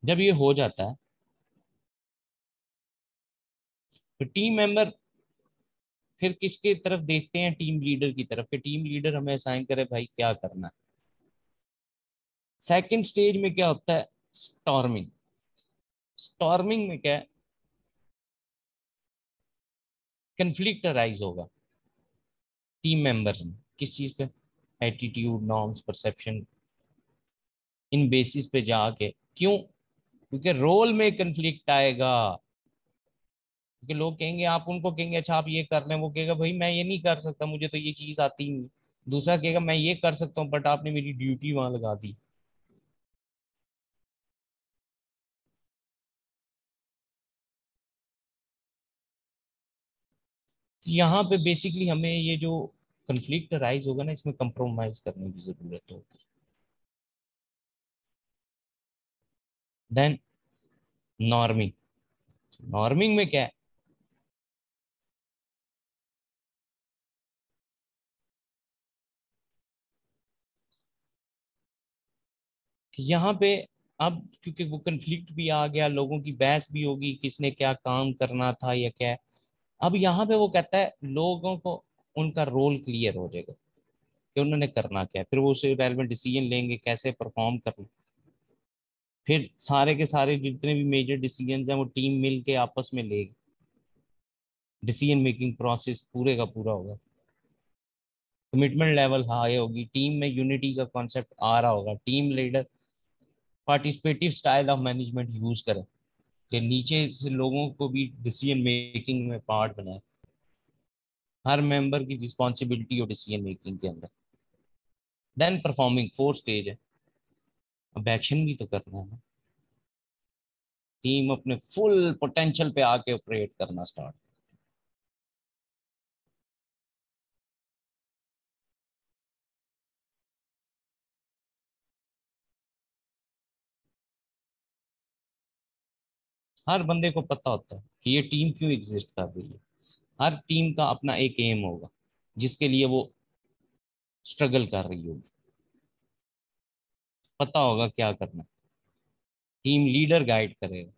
जब ये हो जाता है तो टीम मेंबर फिर किसके तरफ देखते हैं, टीम लीडर की तरफ, कि टीम लीडर हमें असाइन करे भाई क्या करना है। सेकंड स्टेज में क्या होता है, स्टॉर्मिंग। स्टॉर्मिंग में क्या है, कंफ्लिक्ट अराइज होगा टीम मेंबर्स में, किस चीज पे, एटीट्यूड, नॉर्म्स, परसेप्शन, इन बेसिस पे जाके। क्यों? क्योंकि रोल में कंफ्लिक्ट आएगा। क्योंकि लोग कहेंगे, आप उनको कहेंगे अच्छा आप ये कर लें, वो कहेगा भाई मैं ये नहीं कर सकता, मुझे तो ये चीज आती नहीं। दूसरा कहेगा मैं ये कर सकता हूँ बट आपने मेरी ड्यूटी वहां लगा दी। तो यहाँ पे बेसिकली हमें ये जो कंफ्लिक्ट राइज होगा ना, इसमें कंप्रोमाइज करने की जरूरत होगी। Then norming. नॉर्मिंग में क्या है, कि यहाँ पे अब क्योंकि वो कंफ्लिक्ट भी आ गया, लोगों की बहस भी होगी किसने क्या काम करना था या क्या है। अब यहाँ पे वो कहता है लोगों को उनका रोल क्लियर हो जाएगा कि उन्होंने करना क्या है, फिर वो उसे रेलेवेंट डिसीजन लेंगे कैसे परफॉर्म करना। फिर सारे के सारे जितने भी मेजर डिसीजन हैं वो टीम मिल के आपस में लेगी, डिसीजन मेकिंग प्रोसेस पूरे का पूरा होगा। कमिटमेंट लेवल हाई होगी, टीम में यूनिटी का कॉन्सेप्ट आ रहा होगा, team leader participative style of management use करें कि नीचे से लोगों को भी डिसीजन मेकिंग में पार्ट बनाए, हर मेंबर की रिस्पॉन्सिबिलिटी और डिसीजन मेकिंग के अंदर। देन परफॉर्मिंग फोर्थ स्टेज है, अब एक्शन भी तो करना है ना। टीम अपने फुल पोटेंशियल पे आके ऑपरेट करना स्टार्ट। हर बंदे को पता होता है कि ये टीम क्यों एग्जिस्ट कर रही है। हर टीम का अपना एक एम होगा जिसके लिए वो स्ट्रगल कर रही होगी, पता होगा क्या करना है। टीम लीडर गाइड करेगा,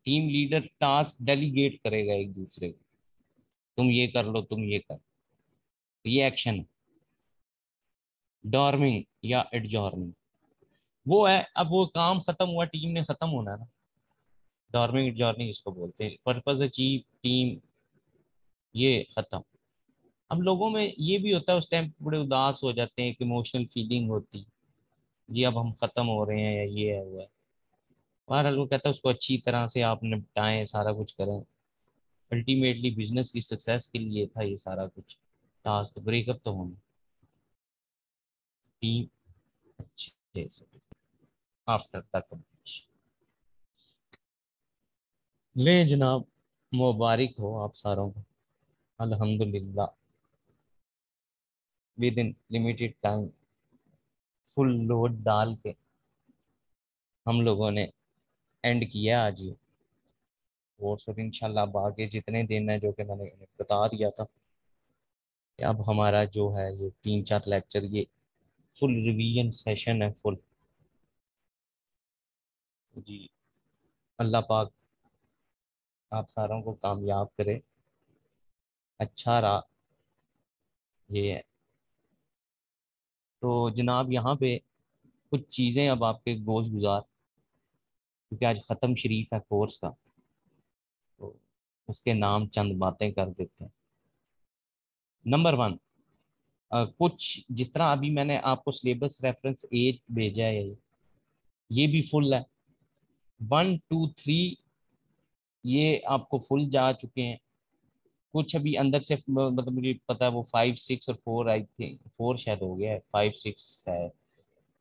टीम लीडर टास्क डेलीगेट करेगा एक दूसरे को, तुम ये कर लो, तुम ये कर, तो ये एक्शन है। डॉर्मिंग या एडजॉर्मिंग वो है, अब वो काम खत्म हुआ, टीम ने खत्म होना है ना। डॉर्मिंग एडजॉर्निंग इसको बोलते हैं, पर्पस अचीव, टीम ये खत्म। अब लोगों में ये भी होता है, उस टाइम बड़े उदास हो जाते हैं, एक इमोशनल फीलिंग होती है, जी अब हम खत्म हो रहे हैं या ये है वो है। बहरहाल वो कहता है उसको अच्छी तरह से आप निपटाएं, सारा कुछ करें। अल्टीमेटली बिजनेस की सक्सेस के लिए था ये सारा कुछ, टास्क ब्रेकअप तो होना, टीम अच्छे से आफ्टर तक। ले जनाब, मुबारक हो आप सारों को। अल्हम्दुलिल्लाह, with in limited time full load डाल के हम लोगों ने एंड किया आज ये कोर्स। और इंशाल्लाह अब आगे जितने दिन है, जो कि मैंने बता दिया था कि अब हमारा जो है ये 3-4 लेक्चर ये फुल रिवीजन सेशन है, फुल। जी, अल्लाह पाक आप सारों को कामयाब करे। अच्छा रहा ये है। तो जनाब यहाँ पे कुछ चीज़ें अब आपके गोश गुजार, क्योंकि आज ख़त्म शरीफ है कोर्स का, तो उसके नाम चंद बातें कर देते हैं। नंबर वन, कुछ जिस तरह अभी मैंने आपको सिलेबस रेफरेंस 8 भेजा है, ये भी फुल है। 1 2 3 ये आपको फुल जा चुके हैं। कुछ अभी अंदर से मतलब मुझे पता है वो 5 6 और 4, आई थिंक 4 शायद हो गया है, 5 6 है,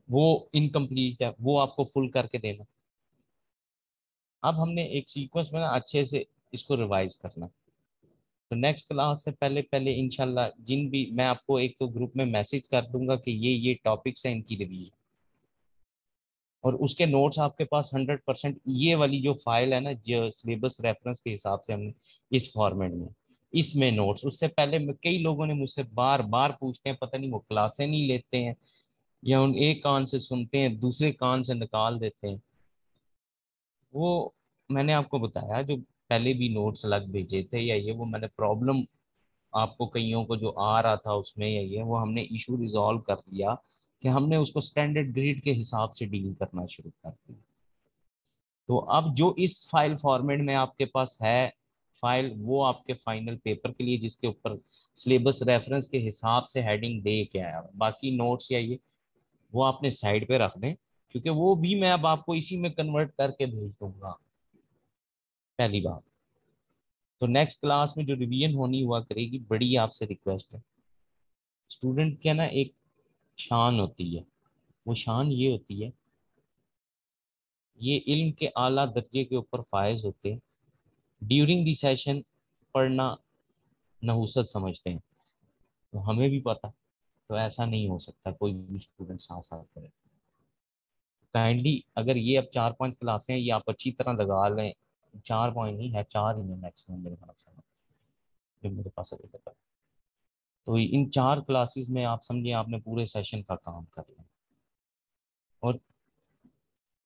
वो इनकम्प्लीट है, वो आपको फुल करके देना। अब हमने एक सीक्वेंस में ना अच्छे से इसको रिवाइज करना। तो नेक्स्ट क्लास से पहले पहले इंशाल्लाह जिन भी, मैं आपको एक तो ग्रुप में मैसेज कर दूंगा कि ये टॉपिक्स हैं, इनकी रिव्यू, और उसके नोट्स आपके पास 100%, ये वाली जो फाइल है ना, जो सिलेबस रेफरेंस के हिसाब से हमने इस फॉर्मेट में, इसमें नोट्स। उससे पहले कई लोगों ने मुझसे बार बार पूछते हैं, पता नहीं वो क्लासें नहीं लेते हैं या उन एक कान से सुनते हैं दूसरे कान से निकाल देते हैं। वो मैंने आपको बताया, जो पहले भी नोट्स अलग भेजे थे या ये, वो मैंने प्रॉब्लम आपको कईयों को जो आ रहा था उसमें या ये, वो हमने इशू रिजॉल्व कर दिया कि हमने उसको स्टैंडर्ड ग्रेड के हिसाब से डील करना शुरू कर दिया। तो अब जो इस फाइल फॉर्मेट में आपके पास है फाइल, वो आपके फाइनल पेपर के लिए, जिसके ऊपर सिलेबस रेफरेंस के हिसाब से हेडिंग दे के आया, बाकी नोट्स या ये वो आपने साइड पे रख दें, क्योंकि वो भी मैं अब आपको इसी में कन्वर्ट करके भेज दूंगा। पहली बात तो नेक्स्ट क्लास में जो रिवीजन होनी हुआ करेगी, बड़ी आपसे रिक्वेस्ट है, स्टूडेंट के ना एक शान होती है, वो शान ये होती है, ये इल्म के आला दर्जे के ऊपर फायज होते हैं, ड्यूरिंग दी सेशन पढ़ना नहुसत समझते हैं। तो हमें भी पता, तो ऐसा नहीं हो सकता कोई भी स्टूडेंट साथ साथ करे। काइंडली अगर ये अब 4 5 क्लासें हैं, ये आप अच्छी तरह लगा लें, 4 पॉइंट नहीं है, 4 ही है मैक्सिमम मेरे ख्याल से, जो मेरे पास अवेलेबल है। तो इन 4 क्लासेस में आप समझिए आपने पूरे सेशन का काम कर लिया। और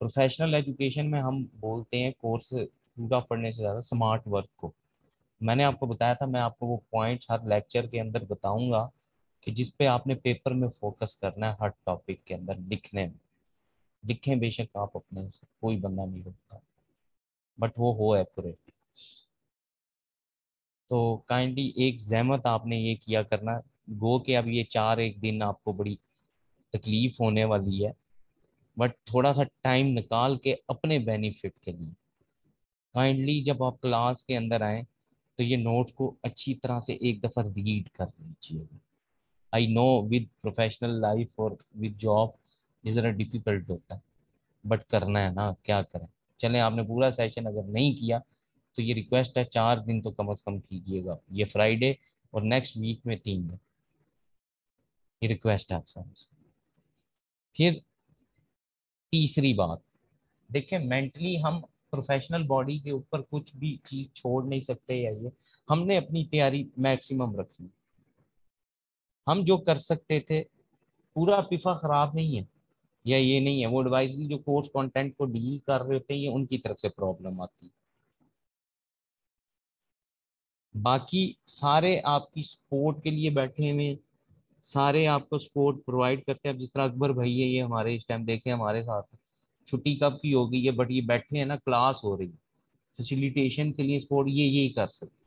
प्रोफेशनल एजुकेशन में हम बोलते हैं कोर्स पूरा पढ़ने से ज़्यादा स्मार्ट वर्क को। मैंने आपको बताया था, मैं आपको वो पॉइंट्स हर लेक्चर के अंदर बताऊंगा कि जिस पे आपने पेपर में फोकस करना है, हर टॉपिक के अंदर लिखने में। लिखें बेशक आप अपने से, कोई बंदा नहीं होता, बट वो हो एक्यूरेट। तो काइंडली एक जहमत आपने ये किया करना, गो के अब ये 4 एक दिन आपको बड़ी तकलीफ होने वाली है, बट थोड़ा सा टाइम निकाल के अपने बेनिफिट के लिए काइंडली जब आप क्लास के अंदर आए, तो ये नोट्स को अच्छी तरह से एक दफ़ा रीड कर लीजिए। I know with professional life और विद जॉब ये ज़रा डिफिकल्ट होता है, बट करना है ना, क्या करें। चलें, आपने पूरा सेशन अगर नहीं किया तो ये रिक्वेस्ट है, 4 दिन तो कम से कम कीजिएगा, ये फ्राइडे और नेक्स्ट वीक में 3 दिन, ये रिक्वेस्ट है आप सबसे। फिर तीसरी बात, देखिए मेंटली हम प्रोफेशनल बॉडी के ऊपर कुछ भी चीज़ छोड़ नहीं सकते, या ये हमने अपनी तैयारी मैक्सिमम रखी, हम जो कर सकते थे, पूरा पिफा खराब नहीं है, या ये नहीं है, वो एडवाइजरी जो कोर्स कंटेंट को डील कर रहे होते हैं, ये उनकी तरफ से प्रॉब्लम आती है। बाकी सारे आपकी सपोर्ट के लिए बैठे हुए हैं, सारे आपको सपोर्ट प्रोवाइड करते हैं। अब जिस तरह अकबर भाई है, ये हमारे इस टाइम देखे हमारे साथ हैं। छुट्टी कब की होगी ये, बट ये बैठे हैं ना, क्लास हो रही है, फैसिलिटेशन के लिए सपोर्ट ये यही कर सकते।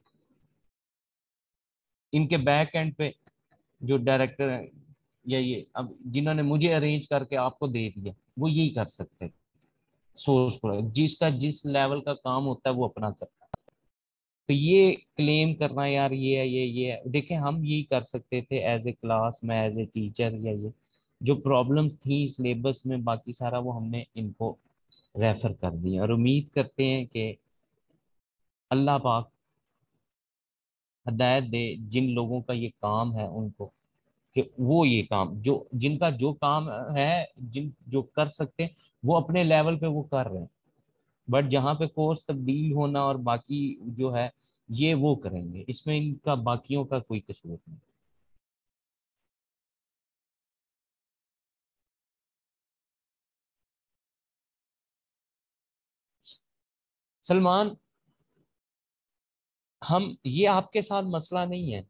इनके बैक एंड पे जो डायरेक्टर है, या ये अब जिन्होंने मुझे अरेंज करके आपको दे दिया, वो यही कर सकते हैं। सोर्स प्रोवाइड, जिसका जिस लेवल का काम होता है वो अपना करता है। तो ये क्लेम करना यार ये है, ये है, देखें हम यही कर सकते थे एज ए क्लास में, एज ए टीचर, या ये जो प्रॉब्लम्स थी सिलेबस में, बाकी सारा वो हमने इनको रेफर कर दिया, और उम्मीद करते हैं कि अल्लाह पाक हदायत दे जिन लोगों का ये काम है उनको, कि वो ये काम जो जिनका जो काम है, जिन जो कर सकते हैं वो अपने लेवल पे वो कर रहे हैं, बट जहाँ पे कोर्स तब्दील होना और बाकी जो है ये वो करेंगे, इसमें इनका बाकियों का कोई कसूर नहीं। सलमान, हम ये आपके साथ मसला नहीं है,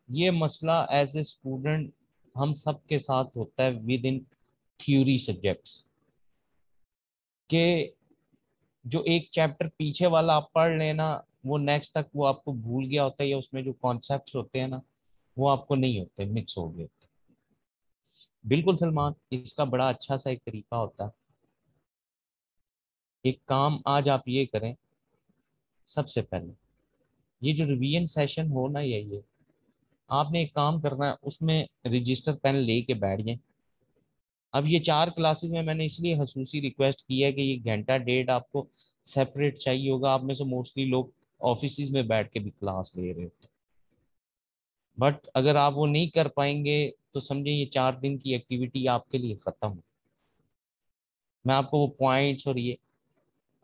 ये मसला एज ए स्टूडेंट हम सब के साथ होता है विद इन थ्योरी सब्जेक्ट्स के। जो एक चैप्टर पीछे वाला आप पढ़ लेना, वो नेक्स्ट तक वो आपको भूल गया होता है, या उसमें जो कॉन्सेप्ट्स होते हैं ना वो आपको नहीं होते, मिक्स हो गए होते। बिल्कुल सलमान, इसका बड़ा अच्छा सा एक तरीका होता है। एक काम आज आप ये करें, सबसे पहले ये जो रिवीजन सेशन हो ना, ये आपने एक काम करना है, उसमें रजिस्टर पेन लेके बैठ जाए। अब ये 4 क्लासेस में मैंने इसलिए खसूसी रिक्वेस्ट की है कि ये घंटा डेढ़ आपको सेपरेट चाहिए होगा। आप में से मोस्टली लोग ऑफिस में बैठ के भी क्लास ले रहे होते, बट अगर आप वो नहीं कर पाएंगे तो समझे ये 4 दिन की एक्टिविटी आपके लिए खत्म। मैं आपको वो पॉइंट्स और ये,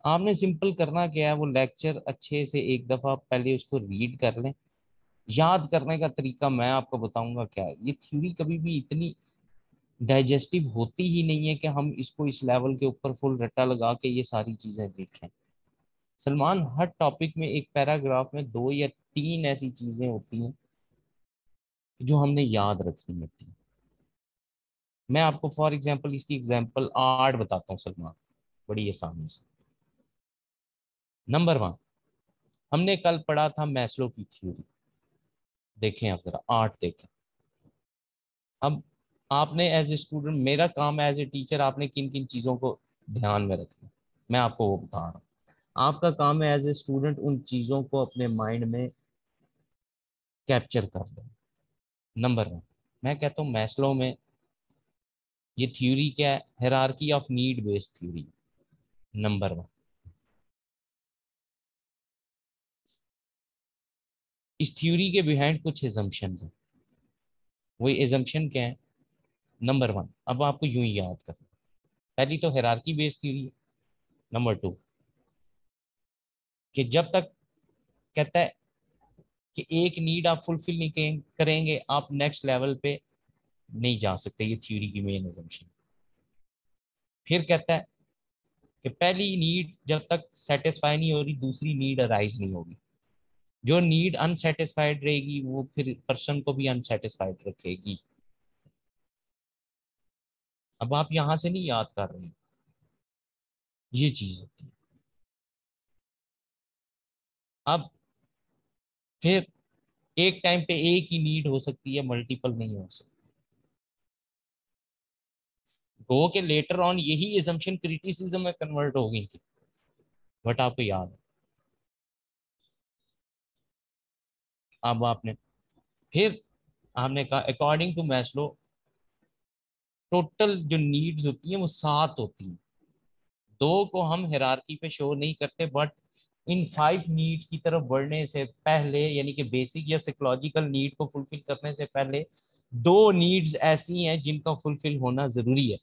आपने सिंपल करना क्या है, वो लेक्चर अच्छे से एक दफा पहले उसको रीड कर लें। याद करने का तरीका मैं आपको बताऊंगा क्या है। ये थ्योरी कभी भी इतनी डाइजेस्टिव होती ही नहीं है कि हम इसको इस लेवल के ऊपर फुल रट्टा लगा के ये सारी चीजें देखें। सलमान, हर टॉपिक में एक पैराग्राफ में 2 या 3 ऐसी चीजें होती हैं जो हमने याद रखनी होती है। मैं आपको फॉर एग्जांपल इसकी एग्जांपल आर्ट बताता हूँ सलमान, बड़ी आसानी से। नंबर 1, हमने कल पढ़ा था मैस्लो की थ्योरी। देखें आप जरा आर्ट देखें। अब आपने एज ए स्टूडेंट, मेरा काम एज ए टीचर, आपने किन किन चीज़ों को ध्यान में रखना मैं आपको वो बता रहा हूँ। आपका काम है एज ए स्टूडेंट उन चीज़ों को अपने माइंड में कैप्चर कर लें। नंबर 1, मैं कहता हूँ मैस्लो में ये थ्योरी क्या है, hierarchy of need based theory. Number 1, इस थ्योरी के बिहाइंड कुछ एजम्पशंस हैं। वही एजम्पशन क्या है? नंबर 1, अब आपको यूं ही याद करना। पहली तो हायरार्की बेस्ड थ्योरी है। नंबर 2, कि जब तक, कहता है कि एक नीड आप फुलफिल नहीं करेंगे आप नेक्स्ट लेवल पे नहीं जा सकते। ये थ्योरी की मेन एजम्पशन। फिर कहता है कि पहली नीड जब तक सेटिस्फाई नहीं हो रही, दूसरी नीड अराइज नहीं होगी। जो नीड अनसेटिस्फाइड रहेगी वो फिर पर्सन को भी अनसेटिस्फाइड रखेगी। अब आप यहां से नहीं याद कर रहे हैं, ये चीज होती है। अब फिर एक टाइम पे एक ही नीड हो सकती है, मल्टीपल नहीं हो सकती। गो के लेटर ऑन यही एजम्पशन क्रिटिसिज्म में कन्वर्ट हो गई थी, बट आपको याद है। अब आपने, फिर हमने कहा अकॉर्डिंग टू मैस्लो टोटल जो नीड्स होती हैं वो 7 होती हैं। दो को हम हायरार्की पे शो नहीं करते, बट इन 5 नीड्स की तरफ बढ़ने से पहले, यानी कि बेसिक या साइकोलॉजिकल नीड को फुलफिल करने से पहले 2 नीड्स ऐसी हैं जिनका फुलफिल होना जरूरी है।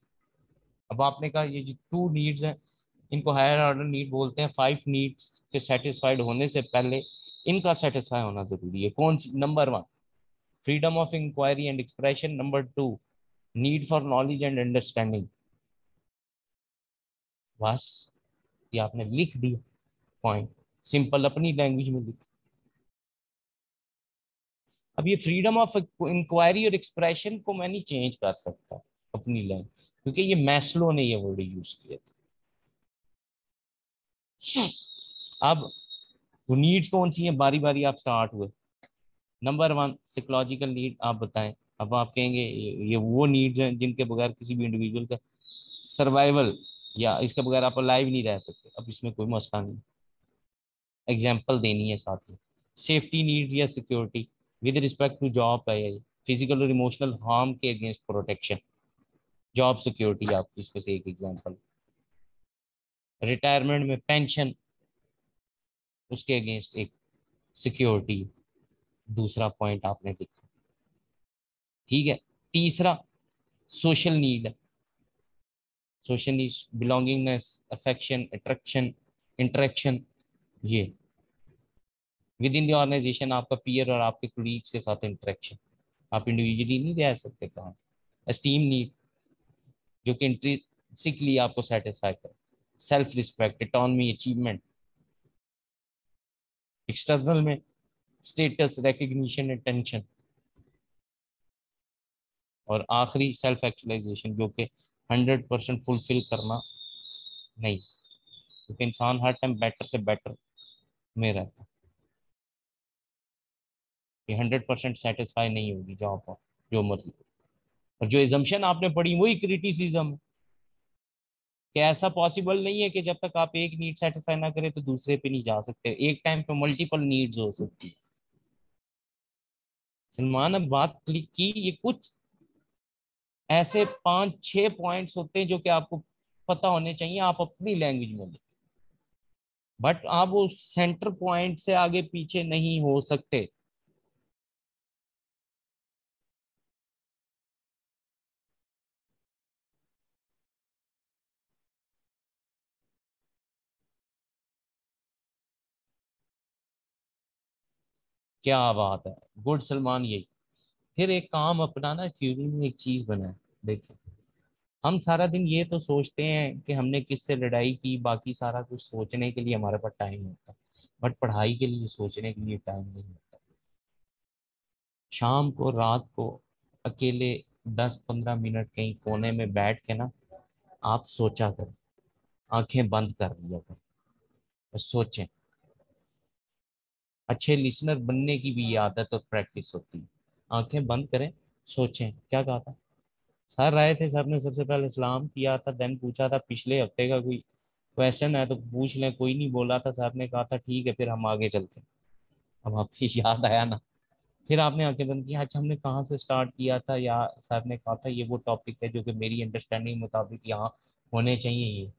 अब आपने कहा ये जो 2 नीड्स हैं इनको हायर ऑर्डर नीड बोलते हैं। 5 नीड्स के सेटिस्फाइड होने से पहले इनका सेटिस्फाई होना जरूरी है। कौन सी? Number 1, freedom of inquiry and expression. Number 2, need for knowledge and understanding. बस ये आपने लिख दिया पॉइंट, सिंपल अपनी लैंग्वेज में लिख। अब ये फ्रीडम ऑफ इंक्वायरी और एक्सप्रेशन को मैं नहीं चेंज कर सकता अपनी लैंग्वेज, क्योंकि ये मैस्लो ने ये वर्ड यूज किया था। अब वो नीड्स कौन सी हैं, बारी बारी आप स्टार्ट हुए। Number 1, psychological need. आप बताएं। अब आप कहेंगे ये वो नीड्स हैं जिनके बगैर किसी भी इंडिविजुअल का सर्वाइवल, या इसके बगैर आप लाइव नहीं रह सकते। अब इसमें कोई मसला नहीं, एग्जाम्पल देनी है साथ में। सेफ्टी नीड्स या security with respect to job है, ये फिजिकल और इमोशनल हार्म के अगेंस्ट प्रोटेक्शन, जॉब सिक्योरिटी आपकी इसमें से एक एग्जाम्पल। रिटायरमेंट में पेंशन, उसके अगेंस्ट एक सिक्योरिटी, दूसरा पॉइंट आपने लिखा। ठीक है। तीसरा सोशल नीड है। Social need belongingness, affection, attraction, interaction. ये विद इन द ऑर्गेनाइजेशन आपका पीयर और आपके कोलीग्स के साथ इंटरेक्शन। आप इंडिविजुअली नहीं रह सकते कहाँ। एस्टीम नीड, जो कि इंट्रिंसिकली आपको सेटिस्फाई करे। Self respect, autonomy, achievement. External में स्टेटस, रिकग्निशन, अटेंशन, और आखिरी सेल्फ एक्चुअलाइजेशन, जो कि 100% फुलफिल करना नहीं, क्योंकि इंसान हर टाइम बेटर से बेटर में रहता है। ये 100% सेटिस्फाई नहीं होगी जहाँ पर जो मर्जी। और जो एजम्पशन आपने पढ़ी वही क्रिटिसिज्म है, कि ऐसा पॉसिबल नहीं है कि जब तक आप एक नीड सेटिस्फाई ना करें तो दूसरे पे नहीं जा सकते, एक टाइम पे मल्टीपल नीड्स हो सकती है। सलमान अब बात क्लिक की, ये कुछ ऐसे 5-6 पॉइंट्स होते हैं जो कि आपको पता होने चाहिए, आप अपनी लैंग्वेज में लिखें, बट आप उस सेंटर पॉइंट से आगे पीछे नहीं हो सकते। क्या बात है, गुड सलमान, यही फिर एक काम अपनाना, थ्योरी में एक चीज बना है। देखिए, हम सारा दिन ये तो सोचते हैं कि हमने किससे लड़ाई की, बाकी सारा कुछ सोचने के लिए हमारे पास टाइम होता है, बट पढ़ाई के लिए सोचने के लिए टाइम नहीं होता। शाम को, रात को अकेले 10-15 मिनट कहीं कोने में बैठ के ना आप सोचा करें, आंखें बंद कर लिया करें, बस सोचें। अच्छे लिसनर बनने की भी ये आदत और प्रैक्टिस होती है। आंखें बंद करें, सोचें क्या कहा था। सर आए थे, सर ने सबसे पहले सलाम किया था, देन पूछा था पिछले हफ्ते का कोई क्वेश्चन है तो पूछ लें, कोई नहीं बोला था, सर ने कहा था ठीक है फिर हम आगे चलते हैं। अब आपकी याद आया ना, फिर आपने आंखें बंद की, अच्छा हमने कहाँ से स्टार्ट किया था, या सर ने कहा था ये वो टॉपिक है जो कि मेरी अंडरस्टैंडिंग मुताबिक यहाँ होने चाहिए, ये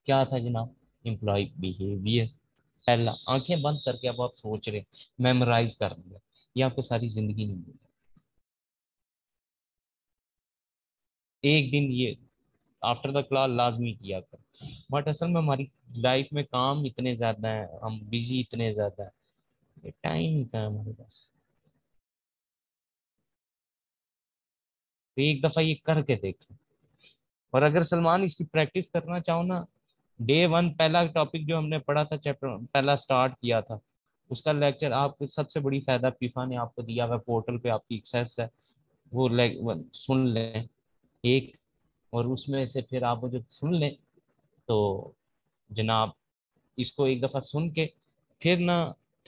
क्या था जनाब, एम्प्लॉय बिहेवियर। पहला आंखें बंद करके अब आप सोच रहे, मेमोराइज कर लिया, ये आपको सारी जिंदगी नहीं मिलेगी। एक दिन ये आफ्टर द क्लास लाजमी किया कर, बट असल में हमारी लाइफ में काम इतने ज्यादा है, हम बिजी इतने ज्यादा है, टाइम ही कहाँ है हमारे पास। तो एक दफा ये करके देखें। और अगर सलमान इसकी प्रैक्टिस करना चाहो ना, डे 1 पहला टॉपिक जो हमने पढ़ा था, चैप्टर पहला स्टार्ट किया था, उसका लेक्चर आपको सबसे बड़ी फायदा पीफा ने आपको दिया हुआ, पोर्टल पे आपकी एक्सेस है, वो सुन लें एक, और उसमें से फिर आप वो जो सुन लें, तो जनाब इसको एक दफा सुन के फिर ना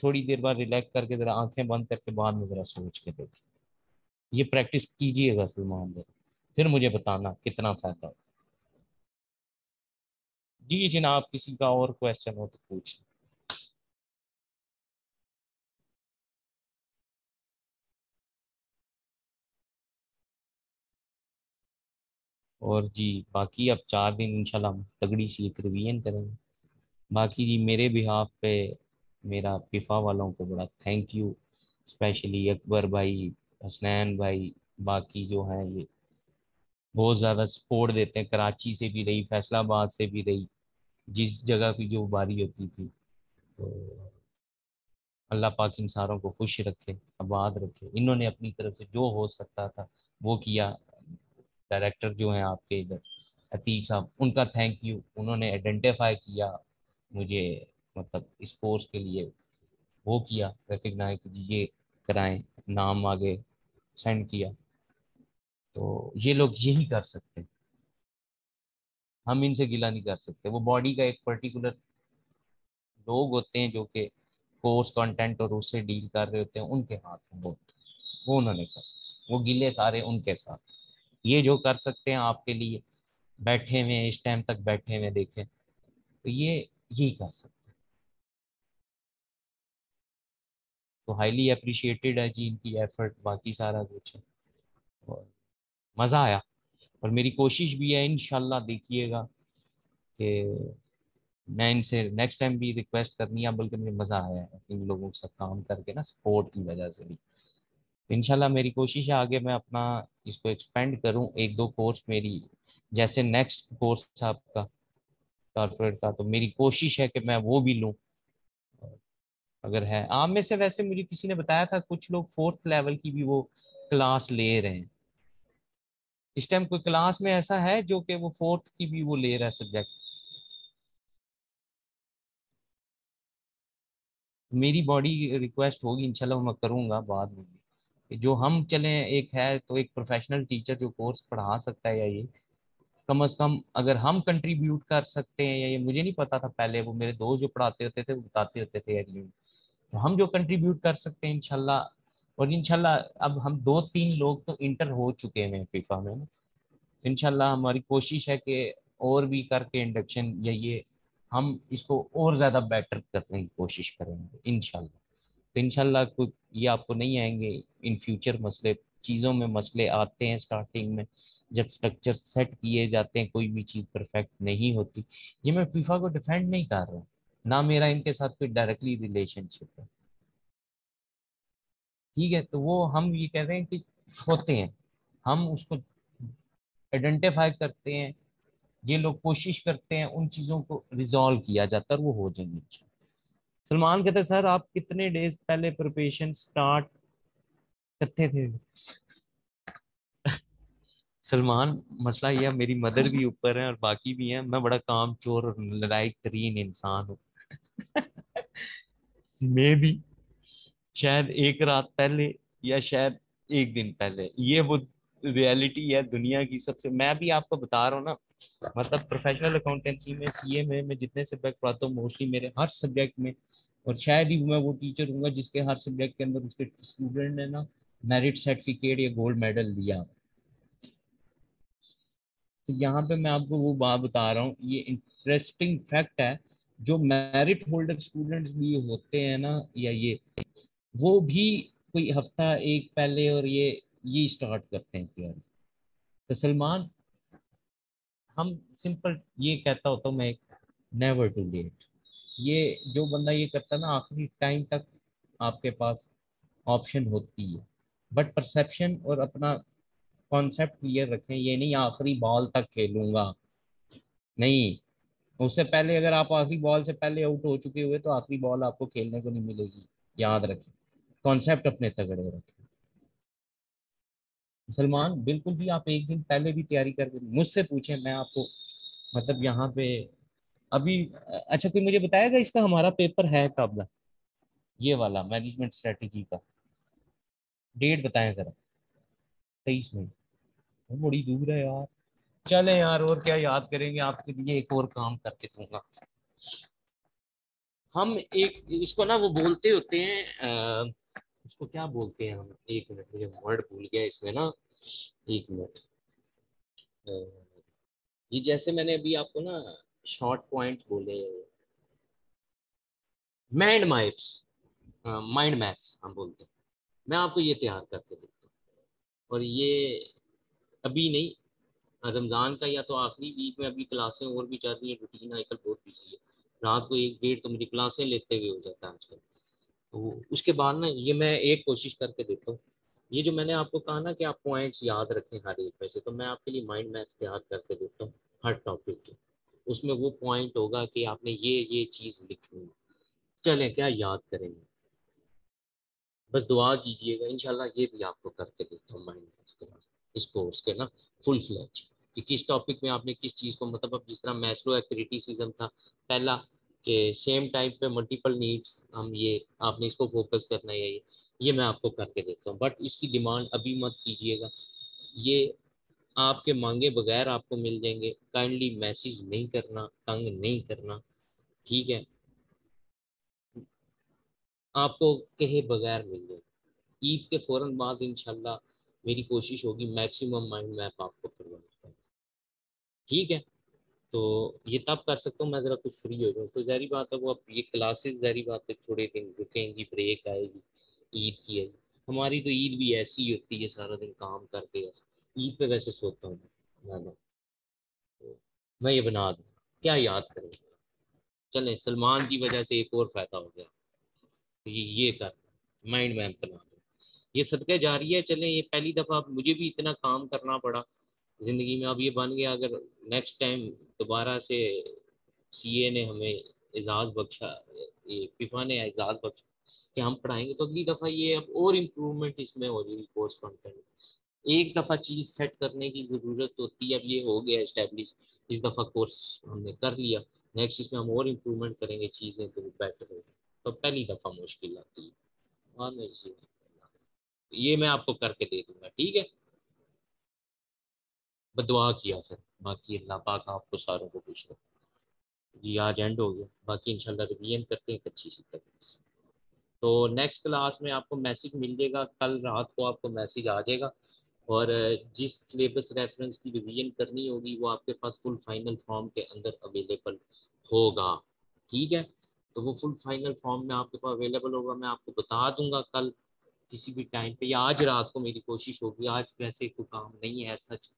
थोड़ी देर बाद रिलैक्स करके जरा आंखें बंद करके बाद में जरा सोच के देखिए। ये प्रैक्टिस कीजिएगा सलमान जी, फिर मुझे बताना कितना फायदा हो। जी जनाब, किसी का और क्वेश्चन हो तो पूछ। और जी बाकी अब 4 दिन इंशाल्लाह हम तगड़ी सी एक रिवीजन करेंगे। बाकी जी मेरे बिहाफ पे मेरा पिफा वालों को बड़ा थैंक यू, स्पेशली अकबर भाई, हसनैन भाई, बाकी जो हैं ये बहुत ज़्यादा सपोर्ट देते हैं, कराची से भी रही, फैसलाबाद से भी रही, जिस जगह की जो बारी होती थी। तो अल्लाह पाक इन सारों को खुश रखे, आबाद रखे। इन्होंने अपनी तरफ से जो हो सकता था वो किया। डायरेक्टर जो हैं आपके इधर अतीक साहब, उनका थैंक यू, उन्होंने आइडेंटिफाई किया मुझे, मतलब इस कोर्स के लिए वो किया रिकग्नाइज, ये कराएं, नाम आगे सेंड किया। तो ये लोग यही कर सकते हैं, हम इनसे गिला नहीं कर सकते। वो बॉडी का एक पर्टिकुलर लोग होते हैं जो कि कोर्स कंटेंट और उससे डील कर रहे होते हैं, उनके हाथ में बहुत, वो उन्होंने कर, वो गिले सारे उनके साथ। ये जो कर सकते हैं आपके लिए, बैठे हुए हैं, इस टाइम तक बैठे हुए देखें, तो ये यही कर सकते हैं। तो हाईली अप्रिशिएटेड है जी इनकी एफर्ट, बाकी सारा कुछ है। और मज़ा आया, और मेरी कोशिश भी है इंशाल्लाह, देखिएगा कि मैं इनसे नेक्स्ट टाइम भी रिक्वेस्ट करनी है, बल्कि मुझे मज़ा आया है इन लोगों के साथ काम करके ना, सपोर्ट की वजह से भी। इंशाल्लाह मेरी कोशिश है आगे मैं अपना इसको एक्सपेंड करूं, 1-2 कोर्स मेरी, जैसे नेक्स्ट कोर्स आपका कॉर्पोरेट का, तो मेरी कोशिश है कि मैं वो भी लूं। अगर है आप में से, वैसे मुझे किसी ने बताया था कुछ लोग 4th लेवल की भी वो क्लास ले रहे हैं। इस टाइम कोई क्लास में ऐसा है जो कि वो 4th की भी वो ले रहा है सब्जेक्ट? मेरी बॉडी रिक्वेस्ट होगी इंशाल्लाह मैं करूँगा बाद में भी। जो हम चले एक है तो एक प्रोफेशनल टीचर जो कोर्स पढ़ा सकता है, या ये कम से कम अगर हम कंट्रीब्यूट कर सकते हैं, या ये मुझे नहीं पता था पहले, वो मेरे दोस्त जो पढ़ाते होते थे वो बताते होते थे यार, तो हम जो कंट्रीब्यूट कर सकते हैं इंशाल्लाह। और इंशाल्लाह अब हम 2-3 लोग तो इंटर हो चुके हैं फीफा में ना, तो इंशाल्लाह हमारी कोशिश है कि और भी करके इंडक्शन या ये हम इसको और ज़्यादा बेटर करने की कोशिश करेंगे इंशाल्लाह। तो इंशाल्लाह कुछ ये आपको नहीं आएंगे इन फ्यूचर मसले, चीज़ों में मसले आते हैं स्टार्टिंग में, जब स्ट्रक्चर सेट किए जाते हैं कोई भी चीज़ परफेक्ट नहीं होती। ये मैं फीफा को डिफेंड नहीं कर रहा हूँ, ना मेरा इनके साथ कोई डायरेक्टली रिलेशनशिप है, ठीक है। तो वो हम ये कह रहे हैं कि होते हैं, हम उसको आइडेंटिफाई करते हैं, ये लोग कोशिश करते हैं उन चीज़ों को रिजॉल्व किया जाता है और वो हो जाएंगे इंशाल्लाह। सलमान कहते हैं सर आप कितने डेज पहले प्रिपरेशन स्टार्ट करते थे? सलमान मसला ये है, मेरी मदर भी ऊपर है और बाकी भी हैं, मैं बड़ा काम चोर और लड़ाई तरीन इंसान हूँ। मैं भी शायद एक रात पहले या शायद एक दिन पहले, ये वो रियलिटी है दुनिया की सबसे। मैं भी आपको बता रहा हूँ ना, मतलब प्रोफेशनल अकाउंटेंसी में, सीए में मैं जितने सब्जेक्ट पढ़ाता हूँ मोस्टली मेरे हर सब्जेक्ट में, और शायद ही मैं वो टीचर हूँ जिसके हर सब्जेक्ट के अंदर उसके स्टूडेंट ने ना मेरिट सर्टिफिकेट या गोल्ड मेडल लिया। तो यहाँ पे मैं आपको वो बात बता रहा हूँ, ये इंटरेस्टिंग फैक्ट है, जो मेरिट होल्डर स्टूडेंट्स भी होते हैं ना, या ये वो भी कोई हफ्ता एक पहले और ये स्टार्ट करते हैं तैयारी। तो सलमान, हम सिंपल ये कहता होता हूँ मैं, एक नेवर टू लेट। ये जो बंदा ये करता है ना आखिरी टाइम तक आपके पास ऑप्शन होती है, बट परसेप्शन और अपना कॉन्सेप्ट क्लियर रखें, ये नहीं आखिरी बॉल तक खेलूंगा, नहीं। उससे पहले अगर आप आखिरी बॉल से पहले आउट हो चुके हुए तो आखिरी बॉल आपको खेलने को नहीं मिलेगी, याद रखें। कॉन्सेप्ट अपने तगड़े रखें। सलमान बिल्कुल भी आप एक दिन पहले भी तैयारी करके मुझसे पूछें, मैं आपको मतलब यहाँ पे अभी, अच्छा कोई मुझे बताएगा इसका हमारा पेपर है कब, ये वाला मैनेजमेंट स्ट्रेटेजी का डेट बताएं जरा। 23 मई, वो बड़ी दूर है यार। चले यार, और क्या याद करेंगे, आपके लिए एक और काम करके दूंगा। हम एक इसको ना वो बोलते होते हैं उसको क्या बोलते हैं हम, एक मिनट मुझे वर्ड भूल गया इसमें ना, एक मिनट। अ, ये जैसे मैंने अभी आपको ना शॉर्ट पॉइंट्स बोले, माइंड मैप्स, माइंड मैप्स हम बोलते हैं, मैं आपको ये तैयार करके देता हूँ। और ये अभी नहीं, रमजान का या तो आखिरी वीक में, अभी क्लासें और भी चल रही है, रूटीन आजकल बहुत बिजी है, रात को 1 डेढ़ तो मुझे क्लासें लेते हुए हो जाता है आजकल। तो उसके बाद ना ये मैं एक कोशिश करके देता हूँ, ये जो मैंने आपको कहा ना कि आप पॉइंट्स याद रखें हर एक में से, तो मैं आपके लिए माइंड मैप्स तैयार करके देता हूँ हर टॉपिक के। उसमें वो पॉइंट होगा कि आपने ये चीज़ लिखनी है। चलें क्या याद करेंगे, बस दुआ कीजिएगा इंशाल्लाह, ये भी आपको करके देता हूँ माइंड मैप्स के बाद इस कोर्स के ना फुल फ्लैज, कि किस टॉपिक में आपने किस चीज़ को, मतलब अब जिस तरह मैस्लो क्रिटिसिज्म था पहला, कि सेम टाइम पे मल्टीपल नीड्स, हम ये आपने इसको फोकस करना है, ये मैं आपको करके देता हूँ, बट इसकी डिमांड अभी मत कीजिएगा, ये आपके मांगे बगैर आपको मिल जाएंगे। काइंडली मैसेज नहीं करना, तंग नहीं करना, ठीक है, आपको कहे बगैर मिल जाएगा। ईद के फौरन बाद इंशाल्लाह मेरी कोशिश होगी मैक्सिमम माइंड मैप आपको प्रोवाइड करूँ, ठीक है। तो ये तब कर सकता हूँ मैं जरा कुछ फ्री हो जाऊँ, तो जारी बात है वो, अब ये क्लासेस जारी बात है थोड़े दिन रुकेंगी, ब्रेक आएगी, ईद की आएगी। हमारी तो ईद भी ऐसी ही होती है, सारा दिन काम करके ईद पे वैसे सोता हूँ ज्यादा। तो मैं ये बना दूँ, क्या याद करेंगे, चलें सलमान की वजह से एक और फायदा हो गया, तो ये कर माइंड मैप बना दो, ये सदका जारी है। चलें ये पहली दफा मुझे भी इतना काम करना पड़ा जिंदगी में, अब ये बन गया, अगर नेक्स्ट टाइम दोबारा से सीए ने हमें एजाज बख्शा, ये पिफा ने एजाज बख्शा कि हम पढ़ाएंगे, तो अगली दफा ये अब और इम्प्रूवमेंट इसमें हो जाएगी कोर्स कंटेंट। एक दफा चीज सेट करने की जरूरत होती है, अब ये हो गया एस्टेब्लिश, इस दफा कोर्स हमने कर लिया, नेक्स्ट इसमें हम और इम्प्रूवमेंट करेंगे चीजें तो बेटर होगी। तो पहली दफ़ा मुश्किल आती है। हाँ, नहीं जी, ये मैं आपको करके दे दूंगा, ठीक है। बदुआ किया सर, बाकी अल्लाह पाक आपको सारों को खुश रखे। जी आज एंड हो गया, बाकी इंशाल्लाह रिवीजन करते हैं एक अच्छी सी तरीके से। तो नेक्स्ट क्लास में आपको मैसेज मिल जाएगा, कल रात को आपको मैसेज आ जाएगा। और जिस सिलेबस रेफरेंस की रिवीजन करनी होगी वो आपके पास फुल फाइनल फॉर्म के अंदर अवेलेबल होगा, ठीक है। तो वो फुल फाइनल फॉर्म में आपके पास अवेलेबल होगा, मैं आपको बता दूंगा कल किसी भी टाइम पे, या आज रात को मेरी कोशिश होगी। आज वैसे कोई काम नहीं है सच,